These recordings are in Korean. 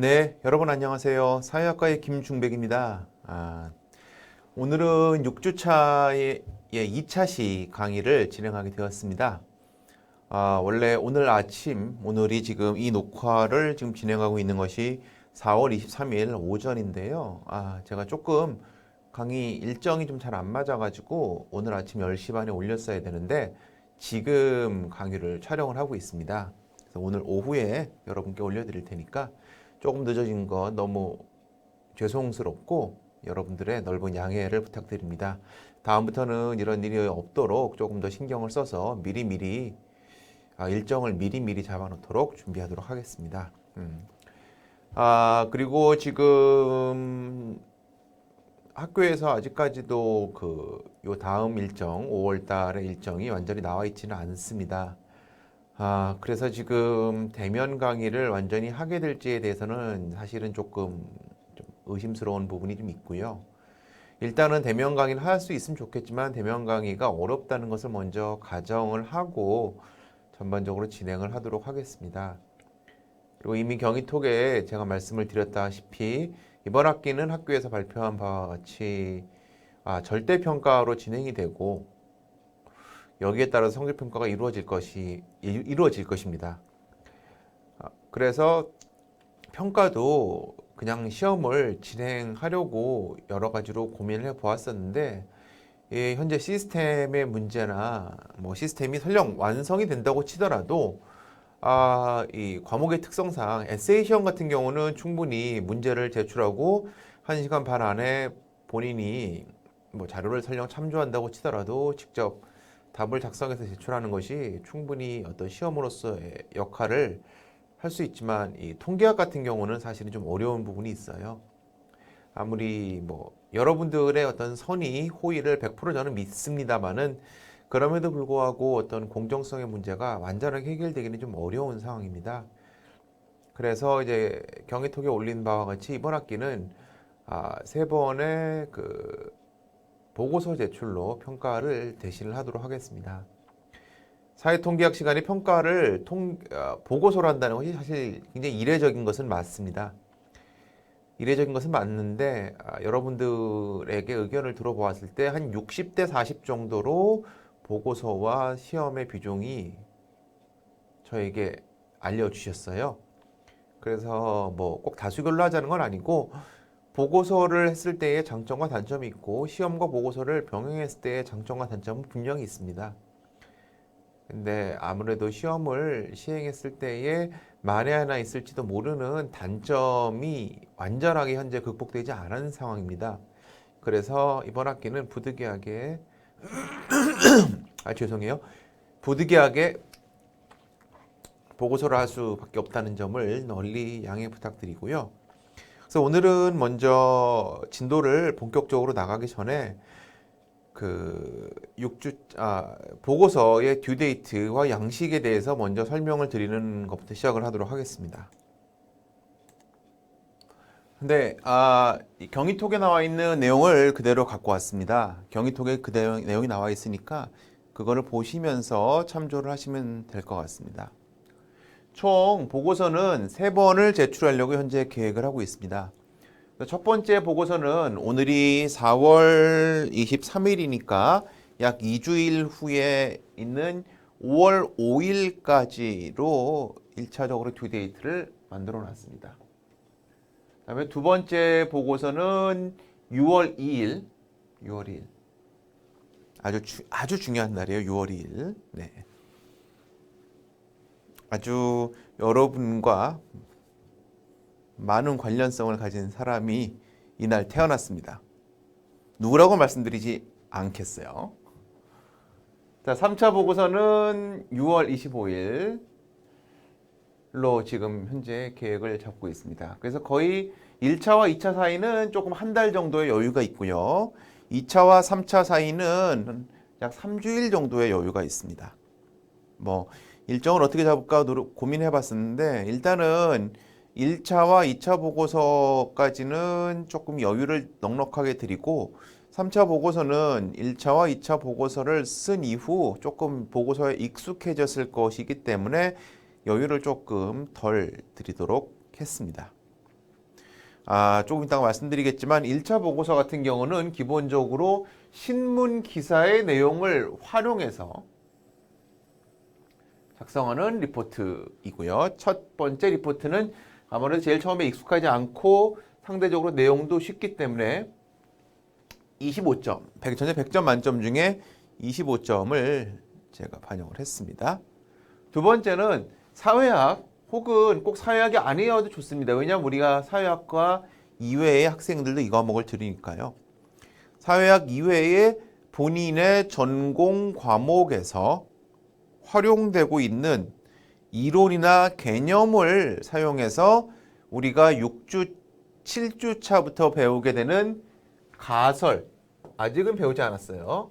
네, 여러분 안녕하세요. 사회학과의 김중백입니다. 오늘은 6주차의 2차시 강의를 진행하게 되었습니다. 원래 오늘이 지금 이 녹화를 지금 진행하고 있는 것이 4월 23일 오전인데요. 제가 조금 강의 일정이 좀 잘 안 맞아가지고 오늘 아침 10시 반에 올렸어야 되는데 지금 강의를 촬영을 하고 있습니다. 그래서 오늘 오후에 여러분께 올려드릴 테니까 조금 늦어진 건 너무 죄송스럽고 여러분들의 넓은 양해를 부탁드립니다. 다음부터는 이런 일이 없도록 조금 더 신경을 써서 미리미리 일정을 미리미리 잡아놓도록 준비하도록 하겠습니다. 그리고 지금 학교에서 아직까지도 요 다음 일정, 5월 달의 일정이 완전히 나와 있지는 않습니다. 그래서 지금 대면 강의를 완전히 하게 될지에 대해서는 사실은 조금 좀 의심스러운 부분이 좀 있고요. 일단은 대면 강의를 할 수 있으면 좋겠지만 대면 강의가 어렵다는 것을 먼저 가정을 하고 전반적으로 진행을 하도록 하겠습니다. 그리고 이미 경희톡에 제가 말씀을 드렸다시피 이번 학기는 학교에서 발표한 바와 같이 절대평가로 진행이 되고 여기에 따라서 성적평가가 이루어질 것입니다. 그래서 평가도 그냥 시험을 진행하려고 여러 가지로 고민을 해 보았었는데 현재 시스템의 문제나 시스템이 설령 완성이 된다고 치더라도 이 과목의 특성상 에세이 시험 같은 경우는 충분히 문제를 제출하고 1시간 반 안에 본인이 자료를 설령 참조한다고 치더라도 직접 답을 작성해서 제출하는 것이 충분히 어떤 시험으로서의 역할을 할 수 있지만 이 통계학 같은 경우는 사실은 좀 어려운 부분이 있어요. 아무리 여러분들의 어떤 선의, 호의를 100% 저는 믿습니다만은 그럼에도 불구하고 어떤 공정성의 문제가 완전하게 해결되기는 좀 어려운 상황입니다. 그래서 이제 경희톡에 올린 바와 같이 이번 학기는 3번의 보고서 제출로 평가를 대신을 하도록 하겠습니다. 사회통계학 시간에 평가를 보고서로 한다는 것이 사실 굉장히 이례적인 것은 맞습니다. 이례적인 것은 맞는데 여러분들에게 의견을 들어보았을 때 한 60대 40 정도로 보고서와 시험의 비중이 저에게 알려주셨어요. 그래서 꼭 다수결로 하자는 건 아니고 보고서를 했을 때의 장점과 단점이 있고 시험과 보고서를 병행했을 때의 장점과 단점은 분명히 있습니다. 근데 아무래도 시험을 시행했을 때에 만에 하나 있을지도 모르는 단점이 완전하게 현재 극복되지 않은 상황입니다. 그래서 이번 학기는 부득이하게 죄송해요. 부득이하게 보고서를 할 수밖에 없다는 점을 널리 양해 부탁드리고요. 그래서 오늘은 먼저 진도를 본격적으로 나가기 전에 보고서의 듀데이트와 양식에 대해서 먼저 설명을 드리는 것부터 시작을 하도록 하겠습니다. 근데 이 경희톡에 나와 있는 내용을 그대로 갖고 왔습니다. 경희톡에 그 내용이 나와 있으니까 그거를 보시면서 참조를 하시면 될 것 같습니다. 총 보고서는 3번을 제출하려고 현재 계획을 하고 있습니다. 첫 번째 보고서는 오늘이 4월 23일이니까 약 2주일 후에 있는 5월 5일까지로 1차적으로 듀데이트를 만들어 놨습니다. 그다음에 두 번째 보고서는 6월 2일, 아주 중요한 날이에요. 6월 2일. 네. 아주 여러분과 많은 관련성을 가진 사람이 이날 태어났습니다. 누구라고 말씀드리지 않겠어요. 자, 3차 보고서는 6월 25일로 지금 현재 계획을 잡고 있습니다. 그래서 거의 1차와 2차 사이는 조금 한 달 정도의 여유가 있고요. 2차와 3차 사이는 약 3주일 정도의 여유가 있습니다. 일정을 어떻게 잡을까 고민해 봤었는데 일단은 1차와 2차 보고서까지는 조금 여유를 넉넉하게 드리고 3차 보고서는 1차와 2차 보고서를 쓴 이후 조금 보고서에 익숙해졌을 것이기 때문에 여유를 조금 덜 드리도록 했습니다. 조금 이따가 말씀드리겠지만 1차 보고서 같은 경우는 기본적으로 신문 기사의 내용을 활용해서 작성하는 리포트이고요. 첫 번째 리포트는 아무래도 제일 처음에 익숙하지 않고 상대적으로 내용도 쉽기 때문에 25점, 전체 100점 만점 중에 25점을 제가 반영을 했습니다. 두 번째는 사회학 혹은 꼭 사회학이 아니어도 좋습니다. 왜냐하면 우리가 사회학과 이외의 학생들도 이 과목을 들으니까요. 사회학 이외에 본인의 전공 과목에서 활용되고 있는 이론이나 개념을 사용해서 우리가 6주, 7주 차부터 배우게 되는 가설, 아직은 배우지 않았어요.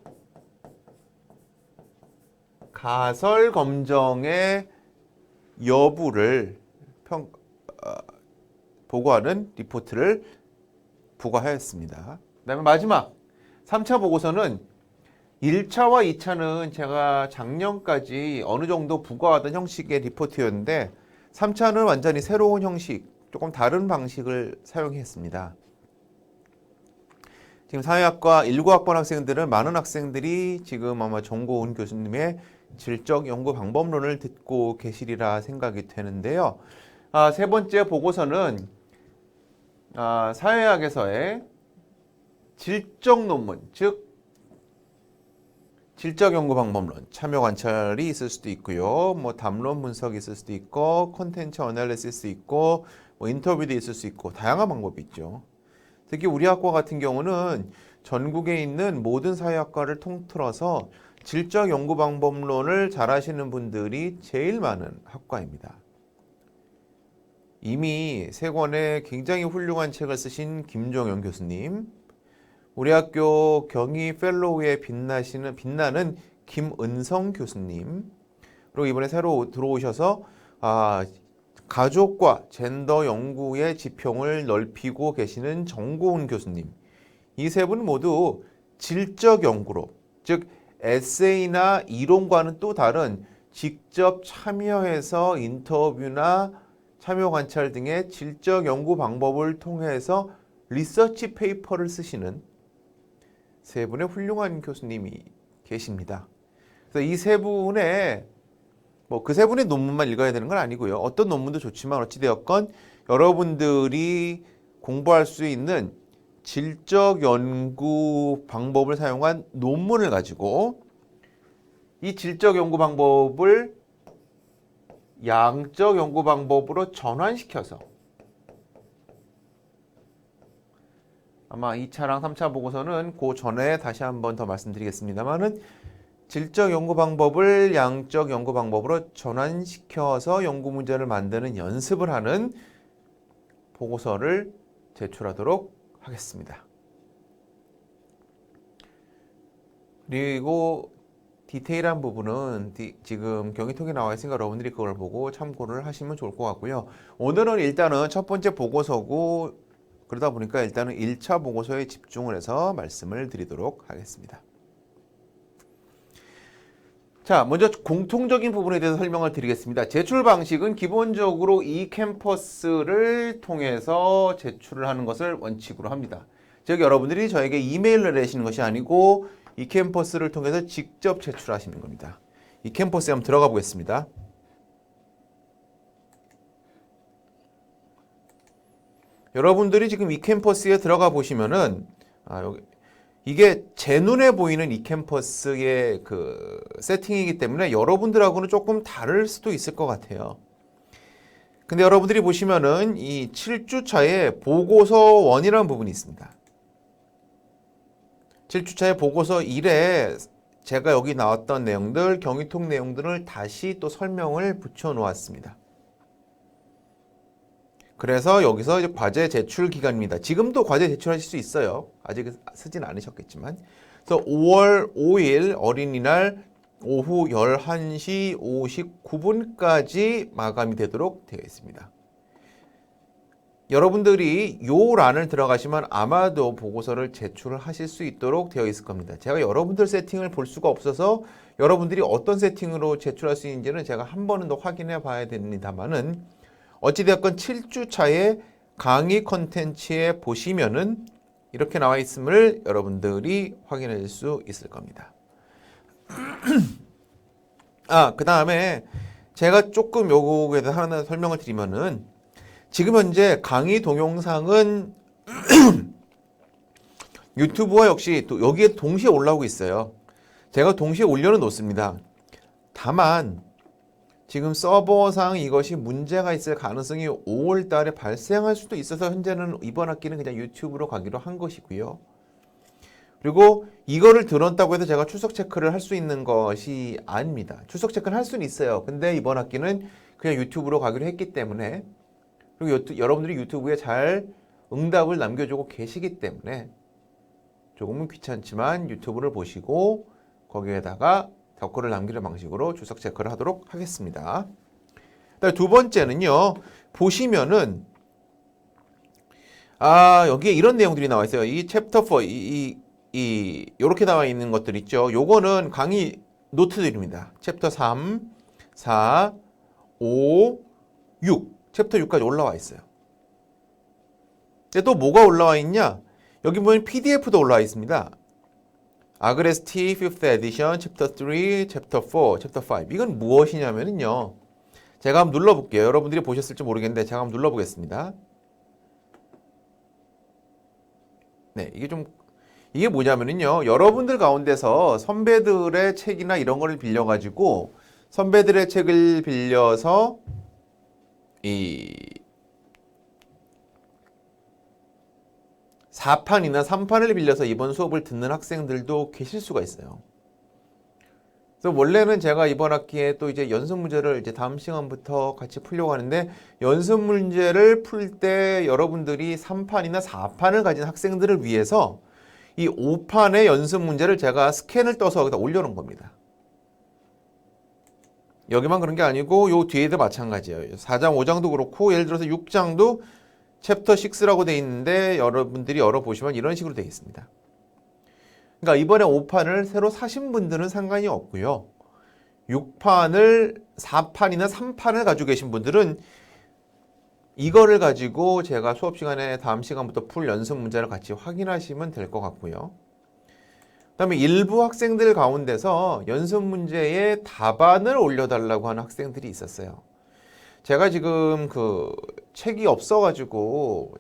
가설 검정의 여부를 보고하는 리포트를 부과하였습니다. 그다음에 마지막 3차 보고서는 1차와 2차는 제가 작년까지 어느 정도 부과하던 형식의 리포트였는데 3차는 완전히 새로운 형식, 조금 다른 방식을 사용했습니다. 지금 사회학과 19학번 학생들은 많은 학생들이 지금 아마 정고은 교수님의 질적 연구 방법론을 듣고 계시리라 생각이 되는데요. 세 번째 보고서는 사회학에서의 질적 논문, 즉 질적 연구 방법론, 참여 관찰이 있을 수도 있고요. 뭐 담론 분석이 있을 수도 있고, 콘텐츠 어널리시스 있고, 뭐 인터뷰도 있을 수 있고, 다양한 방법이 있죠. 특히 우리 학과 같은 경우는 전국에 있는 모든 사회학과를 통틀어서 질적 연구 방법론을 잘 하시는 분들이 제일 많은 학과입니다. 이미 세 권의 굉장히 훌륭한 책을 쓰신 김종영 교수님, 우리 학교 경희 펠로우에 빛나는 김은성 교수님, 그리고 이번에 새로 들어오셔서 가족과 젠더 연구의 지평을 넓히고 계시는 정고은 교수님, 이 세 분 모두 질적 연구로, 즉 에세이나 이론과는 또 다른 직접 참여해서 인터뷰나 참여 관찰 등의 질적 연구 방법을 통해서 리서치 페이퍼를 쓰시는 세 분의 훌륭한 교수님이 계십니다. 그래서 이 세 분의 그 세 분의 논문만 읽어야 되는 건 아니고요. 어떤 논문도 좋지만 어찌되었건 여러분들이 공부할 수 있는 질적 연구 방법을 사용한 논문을 가지고 이 질적 연구 방법을 양적 연구 방법으로 전환시켜서 아마 2차랑 3차 보고서는 그 전에 다시 한번 더 말씀드리겠습니다만은 질적 연구 방법을 양적 연구 방법으로 전환시켜서 연구 문제를 만드는 연습을 하는 보고서를 제출하도록 하겠습니다. 그리고 디테일한 부분은 지금 경위통에 나와 있으니까 여러분들이 그걸 보고 참고를 하시면 좋을 것 같고요. 오늘은 일단은 첫 번째 보고서고 그러다 보니까 일단은 1차 보고서에 집중을 해서 말씀을 드리도록 하겠습니다. 자, 먼저 공통적인 부분에 대해서 설명을 드리겠습니다. 제출 방식은 기본적으로 이 캠퍼스를 통해서 제출을 하는 것을 원칙으로 합니다. 즉 여러분들이 저에게 이메일을 내시는 것이 아니고 이 캠퍼스를 통해서 직접 제출하시는 겁니다. 이 캠퍼스에 한번 들어가 보겠습니다. 여러분들이 지금 이 캠퍼스에 들어가 보시면은 이게 제 눈에 보이는 이 캠퍼스의 그 세팅이기 때문에 여러분들하고는 조금 다를 수도 있을 것 같아요. 근데 여러분들이 보시면은 이 7주차에 보고서 1이라는 부분이 있습니다. 7주차에 보고서 1에 제가 여기 나왔던 내용들, 경위통 내용들을 다시 또 설명을 붙여 놓았습니다. 그래서 여기서 이제 과제 제출 기간입니다. 지금도 과제 제출하실 수 있어요. 아직 쓰진 않으셨겠지만. 그래서 5월 5일 어린이날 오후 11시 59분까지 마감이 되도록 되어 있습니다. 여러분들이 요 란을 들어가시면 아마도 보고서를 제출을 하실 수 있도록 되어 있을 겁니다. 제가 여러분들 세팅을 볼 수가 없어서 여러분들이 어떤 세팅으로 제출할 수 있는지는 제가 한 번은 더 확인해 봐야 됩니다만은 어찌되었건 7주 차에 강의 컨텐츠에 보시면은 이렇게 나와 있음을 여러분들이 확인할 수 있을 겁니다. 그 다음에 제가 조금 요거에 대해서 하나 설명을 드리면은 지금 현재 강의 동영상은 유튜브와 역시 또 여기에 동시에 올라오고 있어요. 제가 동시에 올려는 놓습니다. 다만 지금 서버상 이것이 문제가 있을 가능성이 5월 달에 발생할 수도 있어서 현재는 이번 학기는 그냥 유튜브로 가기로 한 것이고요. 그리고 이거를 들었다고 해서 제가 출석 체크를 할 수 있는 것이 아닙니다. 출석 체크는 할 수는 있어요. 근데 이번 학기는 그냥 유튜브로 가기로 했기 때문에, 그리고 여러분들이 유튜브에 잘 응답을 남겨주고 계시기 때문에 조금은 귀찮지만 유튜브를 보시고 거기에다가 댓글을 남기는 방식으로 출석 체크를 하도록 하겠습니다. 두 번째는요. 보시면은 여기에 이런 내용들이 나와 있어요. 이 챕터 4 요렇게 나와 있는 것들 있죠. 요거는 강의 노트들입니다. 챕터 3, 4, 5, 6. 챕터 6까지 올라와 있어요. 근데 또 뭐가 올라와 있냐? 여기 보면 PDF도 올라와 있습니다. 아그레스티 5th edition, 챕터 3, 챕터 4, 챕터 5. 이건 무엇이냐면요. 제가 한번 눌러볼게요. 여러분들이 보셨을지 모르겠는데 제가 한번 눌러보겠습니다. 네, 이게 뭐냐면요. 여러분들 가운데서 선배들의 책이나 이런 거를 빌려가지고 선배들의 책을 빌려서 4판이나 3판을 빌려서 이번 수업을 듣는 학생들도 계실 수가 있어요. 그래서 원래는 제가 이번 학기에 또 이제 연습 문제를 이제 다음 시간부터 같이 풀려고 하는데 연습 문제를 풀 때 여러분들이 3판이나 4판을 가진 학생들을 위해서 이 5판의 연습 문제를 제가 스캔을 떠서 여기다 올려놓은 겁니다. 여기만 그런 게 아니고 요 뒤에도 마찬가지예요. 4장, 5장도 그렇고 예를 들어서 6장도 챕터 6라고 돼 있는데 여러분들이 열어보시면 이런 식으로 되어 있습니다. 그러니까 이번에 5판을 새로 사신 분들은 상관이 없고요. 6판을 4판이나 3판을 가지고 계신 분들은 이거를 가지고 제가 수업 시간에 다음 시간부터 풀 연습 문제를 같이 확인하시면 될 것 같고요. 그다음에 일부 학생들 가운데서 연습 문제의 답안을 올려달라고 하는 학생들이 있었어요. 제가 지금 책이 없어가지고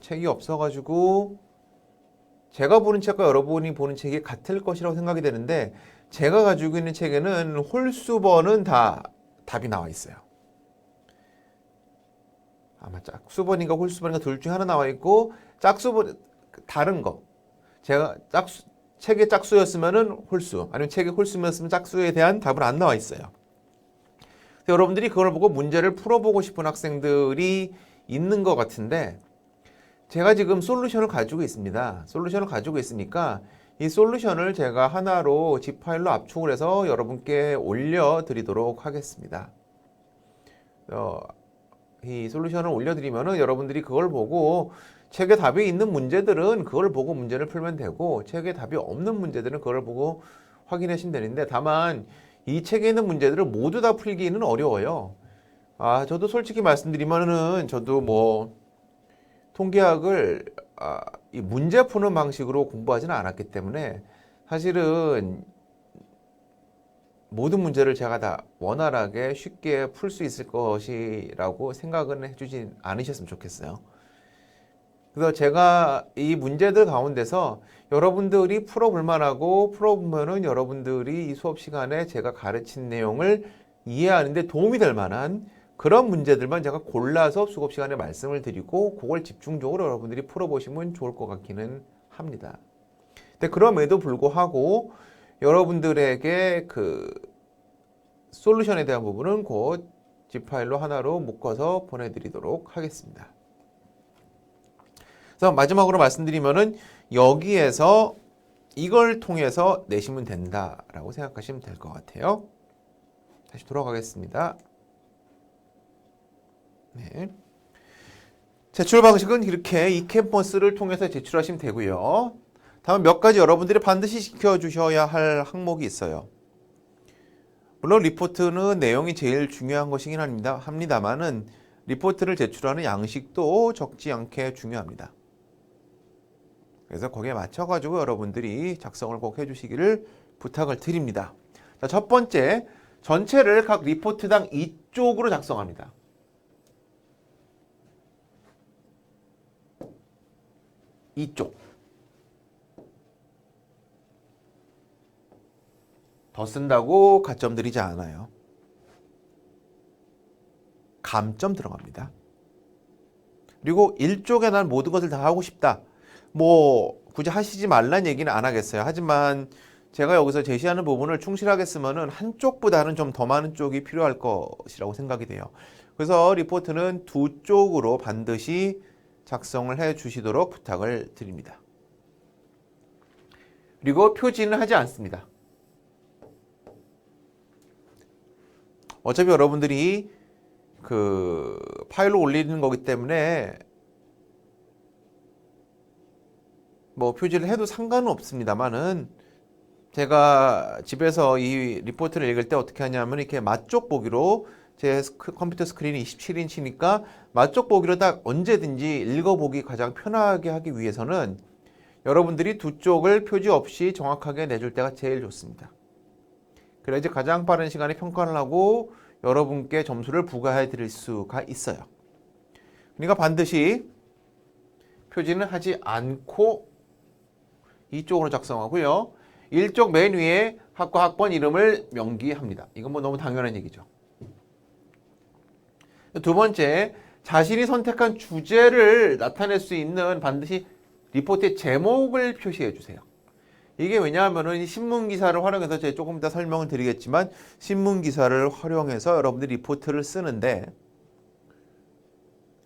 제가 보는 책과 여러분이 보는 책이 같을 것이라고 생각이 되는데 제가 가지고 있는 책에는 홀수번은 다 답이 나와 있어요. 아마 짝수번인가 홀수번인가 둘 중에 하나 나와 있고 짝수번 다른 거 제가 책의 짝수였으면은 홀수 아니면 책의 홀수였으면 짝수에 대한 답은 안 나와 있어요. 여러분들이 그걸 보고 문제를 풀어보고 싶은 학생들이 있는 것 같은데 제가 지금 솔루션을 가지고 있습니다. 솔루션을 가지고 있으니까 이 솔루션을 제가 하나로 zip 파일로 압축을 해서 여러분께 올려드리도록 하겠습니다. 이 솔루션을 올려드리면은 여러분들이 그걸 보고 책에 답이 있는 문제들은 그걸 보고 문제를 풀면 되고 책에 답이 없는 문제들은 그걸 보고 확인하시면 되는데 다만 이 책에 있는 문제들을 모두 다 풀기는 어려워요. 저도 솔직히 말씀드리면은 저도 통계학을 이 문제 푸는 방식으로 공부하지는 않았기 때문에 사실은 모든 문제를 제가 다 원활하게 쉽게 풀 수 있을 것이라고 생각은 해주지 않으셨으면 좋겠어요. 그래서 제가 이 문제들 가운데서 여러분들이 풀어볼 만하고 풀어보면은 여러분들이 이 수업 시간에 제가 가르친 내용을 이해하는 데 도움이 될 만한 그런 문제들만 제가 골라서 수업 시간에 말씀을 드리고 그걸 집중적으로 여러분들이 풀어보시면 좋을 것 같기는 합니다. 근데 그럼에도 불구하고 여러분들에게 솔루션에 대한 부분은 곧 zip 파일로 하나로 묶어서 보내드리도록 하겠습니다. 그래서 마지막으로 말씀드리면은 여기에서 이걸 통해서 내시면 된다라고 생각하시면 될 것 같아요. 다시 돌아가겠습니다. 네. 제출 방식은 이렇게 이캠퍼스를 통해서 제출하시면 되고요. 다음 몇 가지 여러분들이 반드시 지켜주셔야 할 항목이 있어요. 물론 리포트는 내용이 제일 중요한 것이긴 합니다만은 리포트를 제출하는 양식도 적지 않게 중요합니다. 그래서 거기에 맞춰가지고 여러분들이 작성을 꼭 해주시기를 부탁을 드립니다. 자, 첫 번째, 전체를 각 리포트당 2쪽으로 작성합니다. 이쪽. 더 쓴다고 가점 들이지 않아요. 감점 들어갑니다. 그리고 1쪽에 난 모든 것을 다 하고 싶다. 뭐 굳이 하시지 말란 얘기는 안 하겠어요. 하지만 제가 여기서 제시하는 부분을 충실하게 쓰면은 한쪽보다는 좀 더 많은 쪽이 필요할 것이라고 생각이 돼요. 그래서 리포트는 2쪽으로 반드시 작성을 해 주시도록 부탁을 드립니다. 그리고 표지는 하지 않습니다. 어차피 여러분들이 그 파일로 올리는 거기 때문에 뭐 표지를 해도 상관은 없습니다만은 제가 집에서 이 리포트를 읽을 때 어떻게 하냐면 이렇게 맞쪽 보기로 제 컴퓨터 스크린이 27인치니까 맞쪽 보기로 딱 언제든지 읽어보기 가장 편하게 하기 위해서는 여러분들이 두 쪽을 표지 없이 정확하게 내줄 때가 제일 좋습니다. 그래야 이제 가장 빠른 시간에 평가를 하고 여러분께 점수를 부과해 드릴 수가 있어요. 그러니까 반드시 표지는 하지 않고 이쪽으로 작성하고요. 1쪽 맨 위에 학과 학번 이름을 명기합니다. 이건 뭐 너무 당연한 얘기죠. 두 번째, 자신이 선택한 주제를 나타낼 수 있는 반드시 리포트의 제목을 표시해 주세요. 이게 왜냐하면은 신문 기사를 활용해서 제가 조금 이따 설명을 드리겠지만 신문 기사를 활용해서 여러분들이 리포트를 쓰는데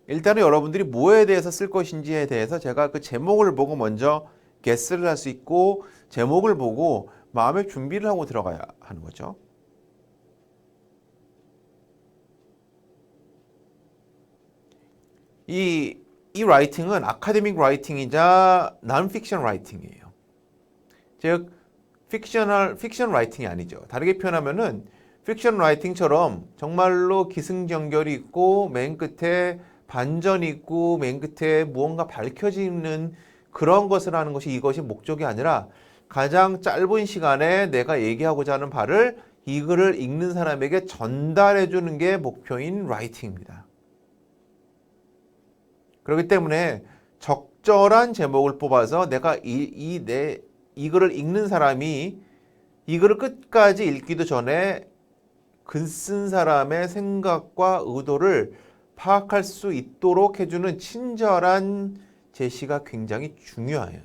일단은 여러분들이 뭐에 대해서 쓸 것인지에 대해서 제가 그 제목을 보고 먼저 게스를 할 수 있고 제목을 보고 마음의 준비를 하고 들어가야 하는 거죠. 이 라이팅은 아카데믹 라이팅이자 non-fiction 라이팅이에요. 즉 픽션 라이팅이 아니죠. 다르게 표현하면은 픽션 라이팅처럼 정말로 기승전결이 있고 맨 끝에 반전이 있고 맨 끝에 무언가 밝혀지는 그런 것을 하는 것이 이것이 목적이 아니라 가장 짧은 시간에 내가 얘기하고자 하는 바를 이 글을 읽는 사람에게 전달해 주는 게 목표인 라이팅입니다. 그렇기 때문에 적절한 제목을 뽑아서 내가 이 글을 읽는 사람이 이 글을 끝까지 읽기도 전에 글 쓴 사람의 생각과 의도를 파악할 수 있도록 해주는 친절한 제시가 굉장히 중요해요.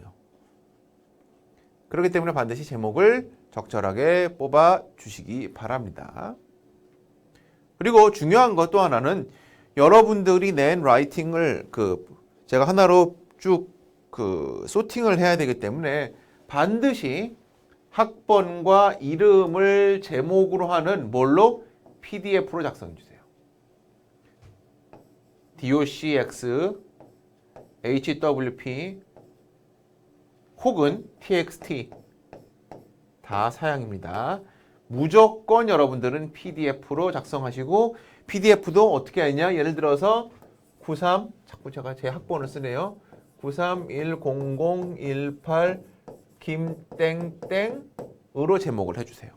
그렇기 때문에 반드시 제목을 적절하게 뽑아 주시기 바랍니다. 그리고 중요한 것 또 하나는 여러분들이 낸 라이팅을 제가 하나로 쭉 소팅을 해야 되기 때문에 반드시 학번과 이름을 제목으로 하는 뭘로? PDF로 작성해 주세요. docx, hwp 혹은 txt 다 사양입니다. 무조건 여러분들은 PDF로 작성하시고 PDF도 어떻게 하냐? 예를 들어서 93 자꾸 제가 제 학번을 쓰네요. 93100118 김땡땡으로 제목을 해주세요.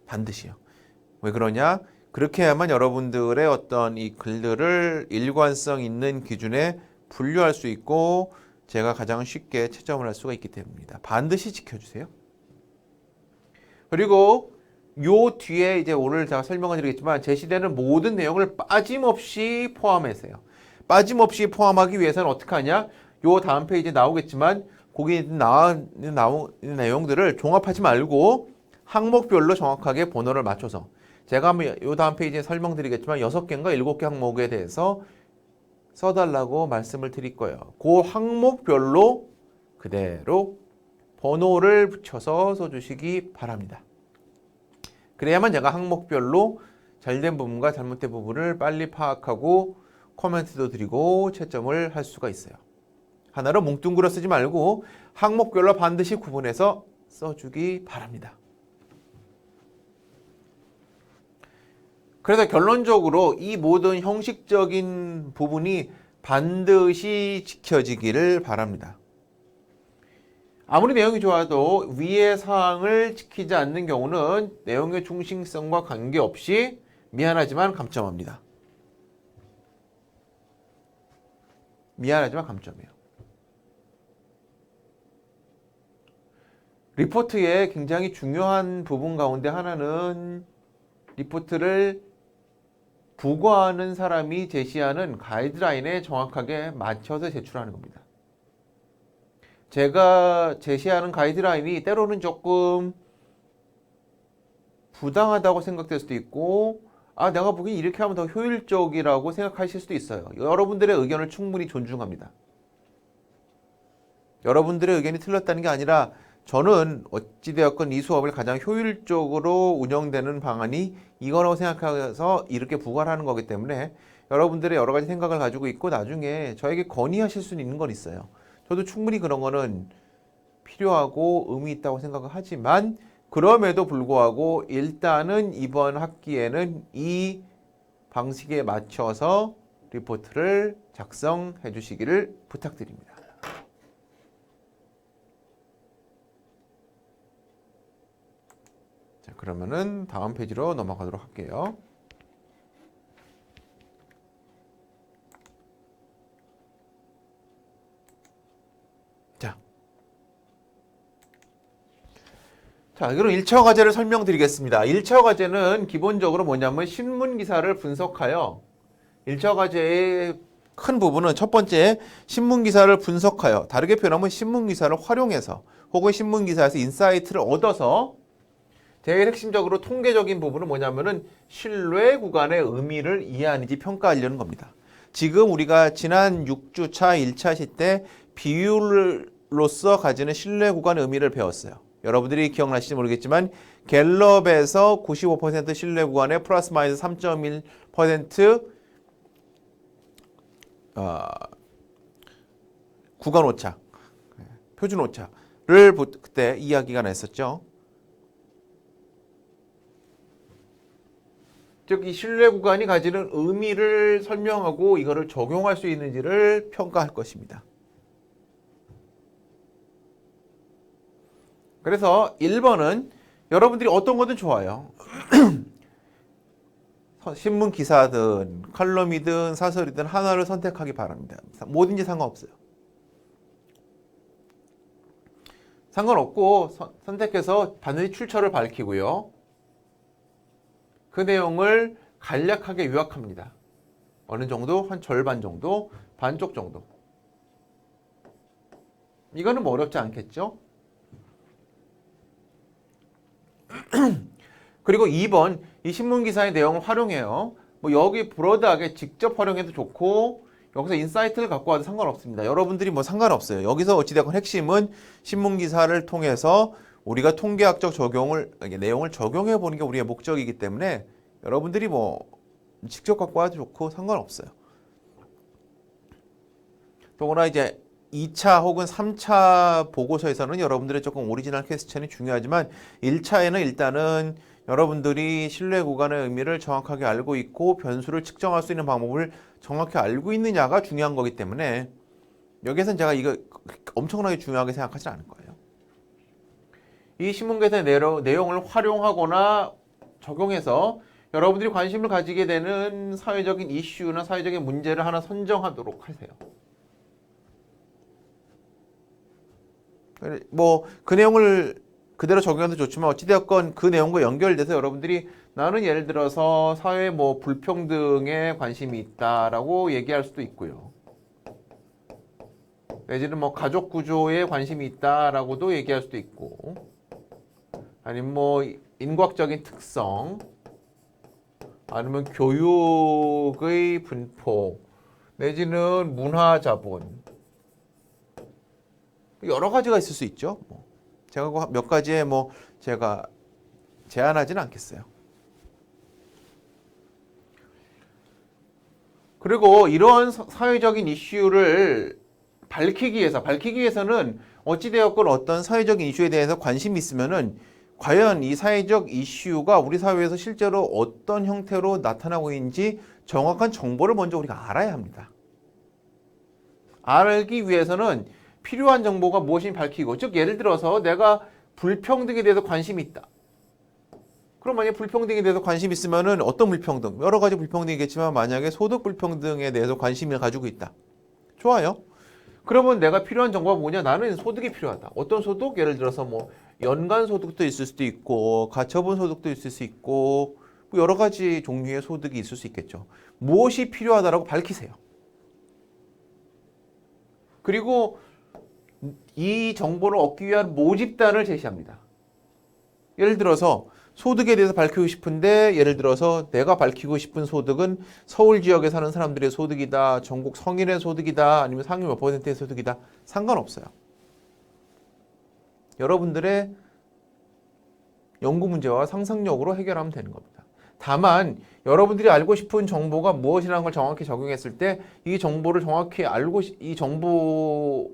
반드시요. 왜 그러냐? 그렇게 해야만 여러분들의 어떤 이 글들을 일관성 있는 기준에 분류할 수 있고 제가 가장 쉽게 채점을 할 수가 있기 때문입니다. 반드시 지켜주세요. 그리고 요 뒤에 이제 오늘 제가 설명을 드리겠지만 제시되는 모든 내용을 빠짐없이 포함하세요. 빠짐없이 포함하기 위해서는 어떻게 하냐? 요 다음 페이지에 나오겠지만 거기에 나오는 내용들을 종합하지 말고 항목별로 정확하게 번호를 맞춰서 제가 요 다음 페이지에 설명드리겠지만 6개인가 7개 항목에 대해서 써달라고 말씀을 드릴 거예요. 그 항목별로 그대로 번호를 붙여서 써주시기 바랍니다. 그래야만 제가 항목별로 잘된 부분과 잘못된 부분을 빨리 파악하고 코멘트도 드리고 채점을 할 수가 있어요. 하나로 뭉뚱그려 쓰지 말고 항목별로 반드시 구분해서 써주기 바랍니다. 그래서 결론적으로 이 모든 형식적인 부분이 반드시 지켜지기를 바랍니다. 아무리 내용이 좋아도 위의 사항을 지키지 않는 경우는 내용의 중심성과 관계없이 미안하지만 감점합니다. 미안하지만 감점이에요. 리포트의 굉장히 중요한 부분 가운데 하나는 리포트를 부과하는 사람이 제시하는 가이드라인에 정확하게 맞춰서 제출하는 겁니다. 제가 제시하는 가이드라인이 때로는 조금 부당하다고 생각될 수도 있고, 내가 보기엔 이렇게 하면 더 효율적이라고 생각하실 수도 있어요. 여러분들의 의견을 충분히 존중합니다. 여러분들의 의견이 틀렸다는 게 아니라 저는 어찌되었건 이 수업을 가장 효율적으로 운영되는 방안이 이거라고 생각해서 이렇게 부과를 하는 거기 때문에 여러분들의 여러 가지 생각을 가지고 있고 나중에 저에게 건의하실 수는 있는 건 있어요. 저도 충분히 그런 거는 필요하고 의미 있다고 생각을 하지만 그럼에도 불구하고 일단은 이번 학기에는 이 방식에 맞춰서 리포트를 작성해 주시기를 부탁드립니다. 자, 그러면은 다음 페이지로 넘어가도록 할게요. 자, 그럼 1차 과제를 설명드리겠습니다. 1차 과제는 기본적으로 뭐냐면 신문 기사를 분석하여 1차 과제의 큰 부분은 첫 번째 신문 기사를 분석하여 다르게 표현하면 신문 기사를 활용해서 혹은 신문 기사에서 인사이트를 얻어서 제일 핵심적으로 통계적인 부분은 뭐냐면은 신뢰 구간의 의미를 이해하는지 평가하려는 겁니다. 지금 우리가 지난 6주차 1차 시 때 비율로서 가지는 신뢰 구간의 의미를 배웠어요. 여러분들이 기억나실지 모르겠지만 갤럽에서 95% 신뢰 구간에 플러스 마이너스 3.1% 구간 오차, 표준 오차를 그때 이야기가 났었죠. 즉 이 신뢰 구간이 가지는 의미를 설명하고 이거를 적용할 수 있는지를 평가할 것입니다. 그래서 1번은 여러분들이 어떤 거든 좋아요. 신문 기사든 칼럼이든 사설이든 하나를 선택하기 바랍니다. 뭐든지 상관없어요. 상관없고 선택해서 반드시 출처를 밝히고요. 그 내용을 간략하게 요약합니다. 어느 정도? 한 절반 정도? 반쪽 정도. 이거는 뭐 어렵지 않겠죠? 그리고 2번, 이 신문기사의 내용을 활용해요. 뭐 여기 브로드하게 직접 활용해도 좋고 여기서 인사이트를 갖고 와도 상관없습니다. 여러분들이 뭐 상관없어요. 여기서 어찌되건 핵심은 신문기사를 통해서 우리가 통계학적 적용을, 내용을 적용해 보는 게 우리의 목적이기 때문에 여러분들이 뭐 직접 갖고 와도 좋고 상관없어요. 더구나 이제 2차 혹은 3차 보고서에서는 여러분들의 조금 오리지널 퀘스천이 중요하지만 1차에는 일단은 여러분들이 신뢰 구간의 의미를 정확하게 알고 있고 변수를 측정할 수 있는 방법을 정확히 알고 있느냐가 중요한 거기 때문에 여기에서는 제가 이거 엄청나게 중요하게 생각하지 않을 거예요. 이 신문기사의 내용을 활용하거나 적용해서 여러분들이 관심을 가지게 되는 사회적인 이슈나 사회적인 문제를 하나 선정하도록 하세요. 뭐 그 내용을 그대로 적용해도 좋지만 어찌되었건 그 내용과 연결돼서 여러분들이 나는 예를 들어서 사회 뭐 불평등에 관심이 있다라고 얘기할 수도 있고요. 내지는 뭐 가족 구조에 관심이 있다라고도 얘기할 수도 있고, 아니면 뭐 인과적인 특성, 아니면 교육의 분포, 내지는 문화 자본, 여러 가지가 있을 수 있죠. 제가 몇 가지에 뭐 제가 제한하지는 않겠어요. 그리고 이러한 사회적인 이슈를 밝히기 위해서는 어찌되었건 어떤 사회적인 이슈에 대해서 관심이 있으면은 과연 이 사회적 이슈가 우리 사회에서 실제로 어떤 형태로 나타나고 있는지 정확한 정보를 먼저 우리가 알아야 합니다. 알기 위해서는 필요한 정보가 무엇인지 밝히고, 즉 예를 들어서 내가 불평등에 대해서 관심이 있다. 그럼 만약에 불평등에 대해서 관심이 있으면은 어떤 불평등? 여러 가지 불평등이겠지만 만약에 소득 불평등에 대해서 관심을 가지고 있다. 좋아요. 그러면 내가 필요한 정보가 뭐냐? 나는 소득이 필요하다. 어떤 소득? 예를 들어서 뭐 연간 소득도 있을 수도 있고 가처분 소득도 있을 수 있고 뭐 여러 가지 종류의 소득이 있을 수 있겠죠. 무엇이 필요하다라고 밝히세요. 그리고 이 정보를 얻기 위한 모집단을 제시합니다. 예를 들어서 소득에 대해서 밝히고 싶은데 예를 들어서 내가 밝히고 싶은 소득은 서울 지역에 사는 사람들의 소득이다. 전국 성인의 소득이다. 아니면 상위 몇 %의 소득이다. 상관없어요. 여러분들의 연구 문제와 상상력으로 해결하면 되는 겁니다. 다만 여러분들이 알고 싶은 정보가 무엇이라는 걸 정확히 적용했을 때 이 정보를 정확히 알고 이 정보의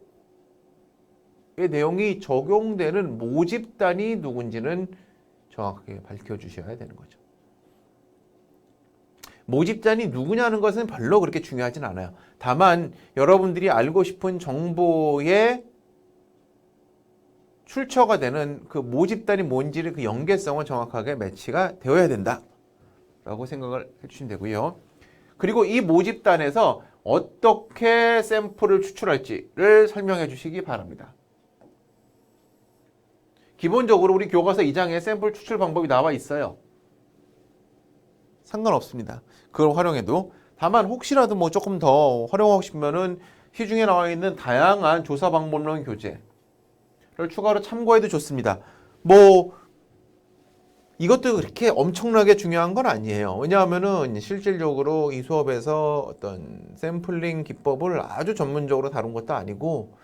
내용이 적용되는 모집단이 누군지는 정확하게 밝혀주셔야 되는 거죠. 모집단이 누구냐는 것은 별로 그렇게 중요하진 않아요. 다만 여러분들이 알고 싶은 정보의 출처가 되는 그 모집단이 뭔지를 그 연계성은 정확하게 매치가 되어야 된다 라고 생각을 해주시면 되고요. 그리고 이 모집단에서 어떻게 샘플을 추출할지를 설명해 주시기 바랍니다. 기본적으로 우리 교과서 2장에 샘플 추출 방법이 나와 있어요. 상관없습니다. 그걸 활용해도. 다만 혹시라도 뭐 조금 더 활용하고 싶으면은 시중에 나와 있는 다양한 조사 방법론 교재를 추가로 참고해도 좋습니다. 뭐 이것도 그렇게 엄청나게 중요한 건 아니에요. 왜냐하면은 실질적으로 이 수업에서 어떤 샘플링 기법을 아주 전문적으로 다룬 것도 아니고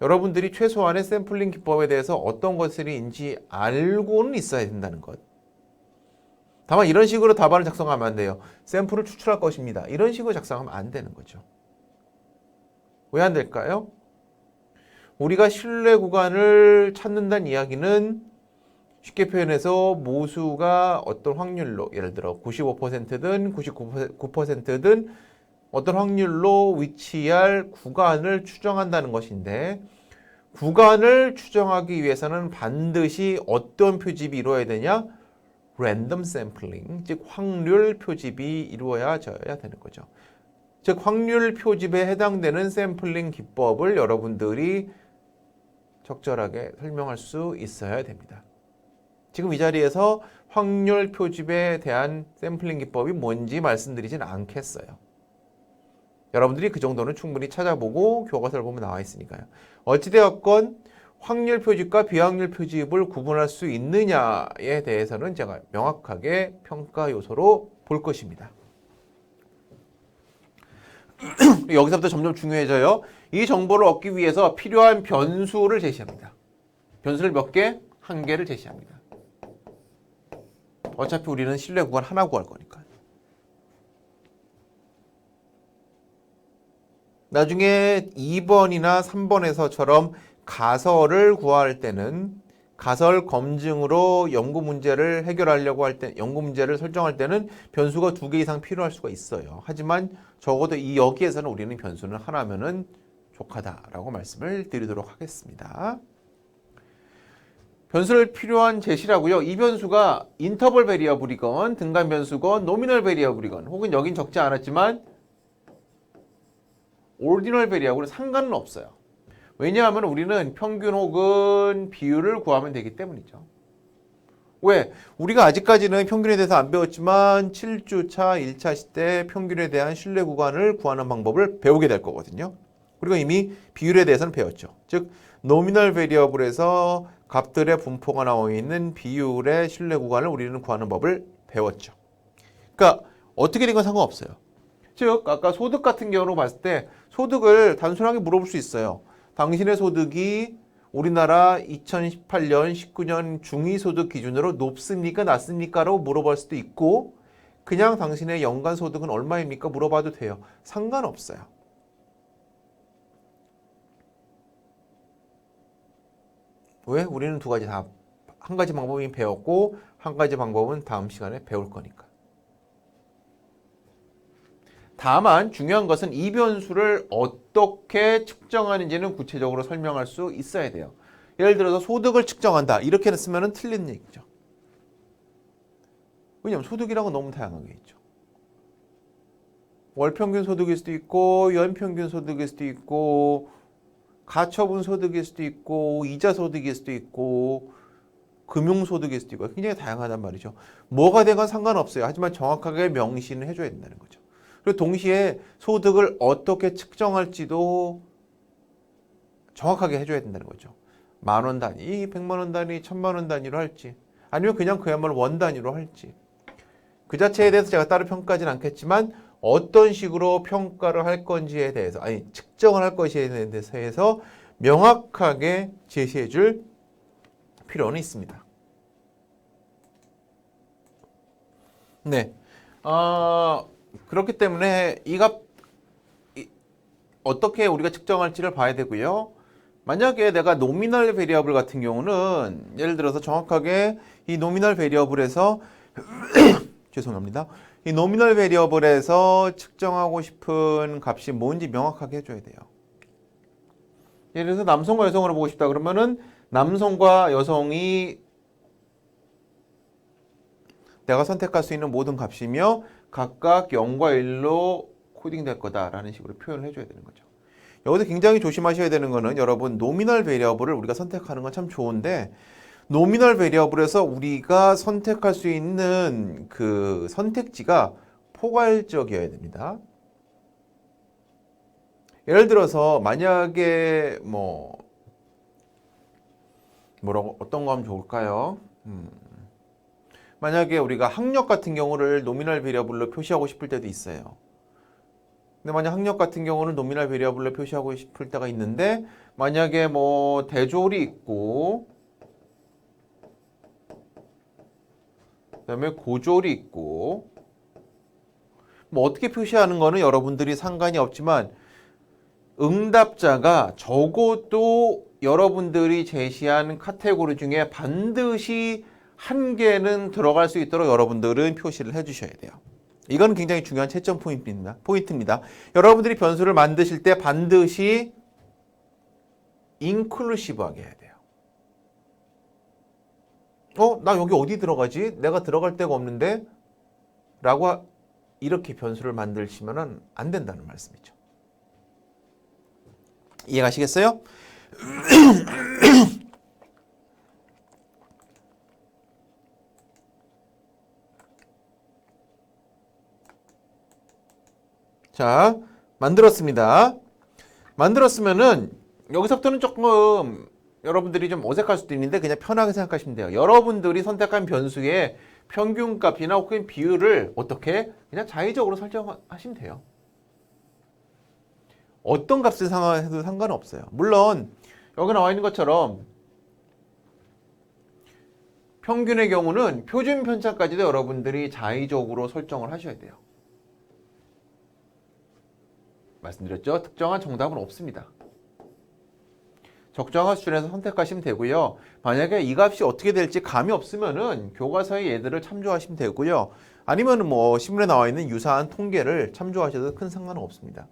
여러분들이 최소한의 샘플링 기법에 대해서 어떤 것들인지 알고는 있어야 된다는 것. 다만 이런 식으로 답안을 작성하면 안 돼요. 샘플을 추출할 것입니다. 이런 식으로 작성하면 안 되는 거죠. 왜 안 될까요? 우리가 신뢰 구간을 찾는다는 이야기는 쉽게 표현해서 모수가 어떤 확률로 예를 들어 95%든 99%든 어떤 확률로 위치할 구간을 추정한다는 것인데 구간을 추정하기 위해서는 반드시 어떤 표집이 이루어야 되냐? 랜덤 샘플링, 즉 확률 표집이 이루어져야 되는 거죠. 즉 확률 표집에 해당되는 샘플링 기법을 여러분들이 적절하게 설명할 수 있어야 됩니다. 지금 이 자리에서 확률 표집에 대한 샘플링 기법이 뭔지 말씀드리진 않겠어요. 여러분들이 그 정도는 충분히 찾아보고 교과서를 보면 나와 있으니까요. 어찌되었건 확률 표집과 비확률 표집을 구분할 수 있느냐에 대해서는 제가 명확하게 평가 요소로 볼 것입니다. 여기서부터 점점 중요해져요. 이 정보를 얻기 위해서 필요한 변수를 제시합니다. 변수를 몇 개? 한 개를 제시합니다. 어차피 우리는 신뢰 구간 하나 구할 거니까. 나중에 2번이나 3번에서처럼 가설을 구할 때는 가설 검증으로 연구 문제를 해결하려고 할 때, 연구 문제를 설정할 때는 변수가 2개 이상 필요할 수가 있어요. 하지만 적어도 여기에서는 우리는 변수는 하나면은 족하다라고 말씀을 드리도록 하겠습니다. 변수를 필요한 제시라고요. 이 변수가 인터벌 베리어블이건 등간 변수건 노미널 베리어블이건 혹은 여긴 적지 않았지만 오르디널 베리어블은 상관은 없어요. 왜냐하면 우리는 평균 혹은 비율을 구하면 되기 때문이죠. 왜? 우리가 아직까지는 평균에 대해서 안 배웠지만 7주차 1차 시대 평균에 대한 신뢰 구간을 구하는 방법을 배우게 될 거거든요. 그리고 이미 비율에 대해서는 배웠죠. 즉 노미널 베리어블에서 값들의 분포가 나와 있는 비율의 신뢰 구간을 우리는 구하는 법을 배웠죠. 그러니까 어떻게 된 건 상관없어요. 즉 아까 소득 같은 경우로 봤을 때 소득을 단순하게 물어볼 수 있어요. 당신의 소득이 우리나라 2018년, 19년 중위소득 기준으로 높습니까? 낮습니까? 라고 물어볼 수도 있고 그냥 당신의 연간 소득은 얼마입니까? 물어봐도 돼요. 상관없어요. 왜? 우리는 두 가지 다 한 가지 방법이 배웠고 한 가지 방법은 다음 시간에 배울 거니까. 다만 중요한 것은 이 변수를 어떻게 측정하는지는 구체적으로 설명할 수 있어야 돼요. 예를 들어서 소득을 측정한다. 이렇게 쓰면 틀린 얘기죠. 왜냐하면 소득이라는 건 너무 다양하게 있죠. 월평균 소득일 수도 있고 연평균 소득일 수도 있고 가처분 소득일 수도 있고 이자 소득일 수도 있고 금융소득일 수도 있고 굉장히 다양하단 말이죠. 뭐가 되건 상관없어요. 하지만 정확하게 명시는 해줘야 된다는 거죠. 그리고 동시에 소득을 어떻게 측정할지도 정확하게 해줘야 된다는 거죠. 10,000원 단위, 100만 원 단위, 1,000만 원 단위로 할지 아니면 그냥 그야말로 원 단위로 할지 그 자체에 대해서 제가 따로 평가하지는 않겠지만 어떤 식으로 평가를 할 건지에 대해서 측정을 할 것에 대해서 명확하게 제시해 줄 필요는 있습니다. 네. 그렇기 때문에 이 값 어떻게 우리가 측정할지를 봐야 되고요. 만약에 내가 노미널 베리어블 같은 경우는 예를 들어서 정확하게 이 노미널 베리어블에서 죄송합니다. 이 노미널 베리어블에서 측정하고 싶은 값이 뭔지 명확하게 해줘야 돼요. 예를 들어서 남성과 여성으로 보고 싶다 그러면은 남성과 여성이 내가 선택할 수 있는 모든 값이며 각각 0과 1로 코딩될 거다라는 식으로 표현을 해줘야 되는 거죠. 여기서 굉장히 조심하셔야 되는 거는 여러분 노미널 베리어블을 우리가 선택하는 건 참 좋은데 노미널 베리어블에서 우리가 선택할 수 있는 그 선택지가 포괄적이어야 됩니다. 예를 들어서 만약에 어떤 거 하면 좋을까요? 만약에 우리가 학력 같은 경우를 노미널 베리어블로 표시하고 싶을 때도 있어요. 근데 만약 학력 같은 경우는 노미널 베리어블로 표시하고 싶을 때가 있는데 만약에 대졸이 있고 그다음에 고졸이 있고 어떻게 표시하는 거는 여러분들이 상관이 없지만 응답자가 적어도 여러분들이 제시한 카테고리 중에 반드시 한 개는 들어갈 수 있도록 여러분들은 표시를 해주셔야 돼요. 이건 굉장히 중요한 채점 포인트입니다. 여러분들이 변수를 만드실 때 반드시 인클루시브하게 해야 돼요. 나 여기 어디 들어가지? 내가 들어갈 데가 없는데? 라고 이렇게 변수를 만드시면 안 된다는 말씀이죠. 이해가시겠어요? 자, 만들었습니다. 만들었으면은 여기서부터는 조금 여러분들이 좀 어색할 수도 있는데 그냥 편하게 생각하시면 돼요. 여러분들이 선택한 변수의 평균값이나 혹은 비율을 어떻게 그냥 자의적으로 설정하시면 돼요. 어떤 값을 해도 상관없어요. 물론 여기 나와 있는 것처럼 평균의 경우는 표준 편차까지도 여러분들이 자의적으로 설정을 하셔야 돼요. 말씀드렸죠? 특정한 정답은 없습니다. 적정한 수준에서 선택하시면 되고요. 만약에 이 값이 어떻게 될지 감이 없으면은 교과서의 예들을 참조하시면 되고요. 아니면은 신문에 나와 있는 유사한 통계를 참조하셔도 큰 상관은 없습니다.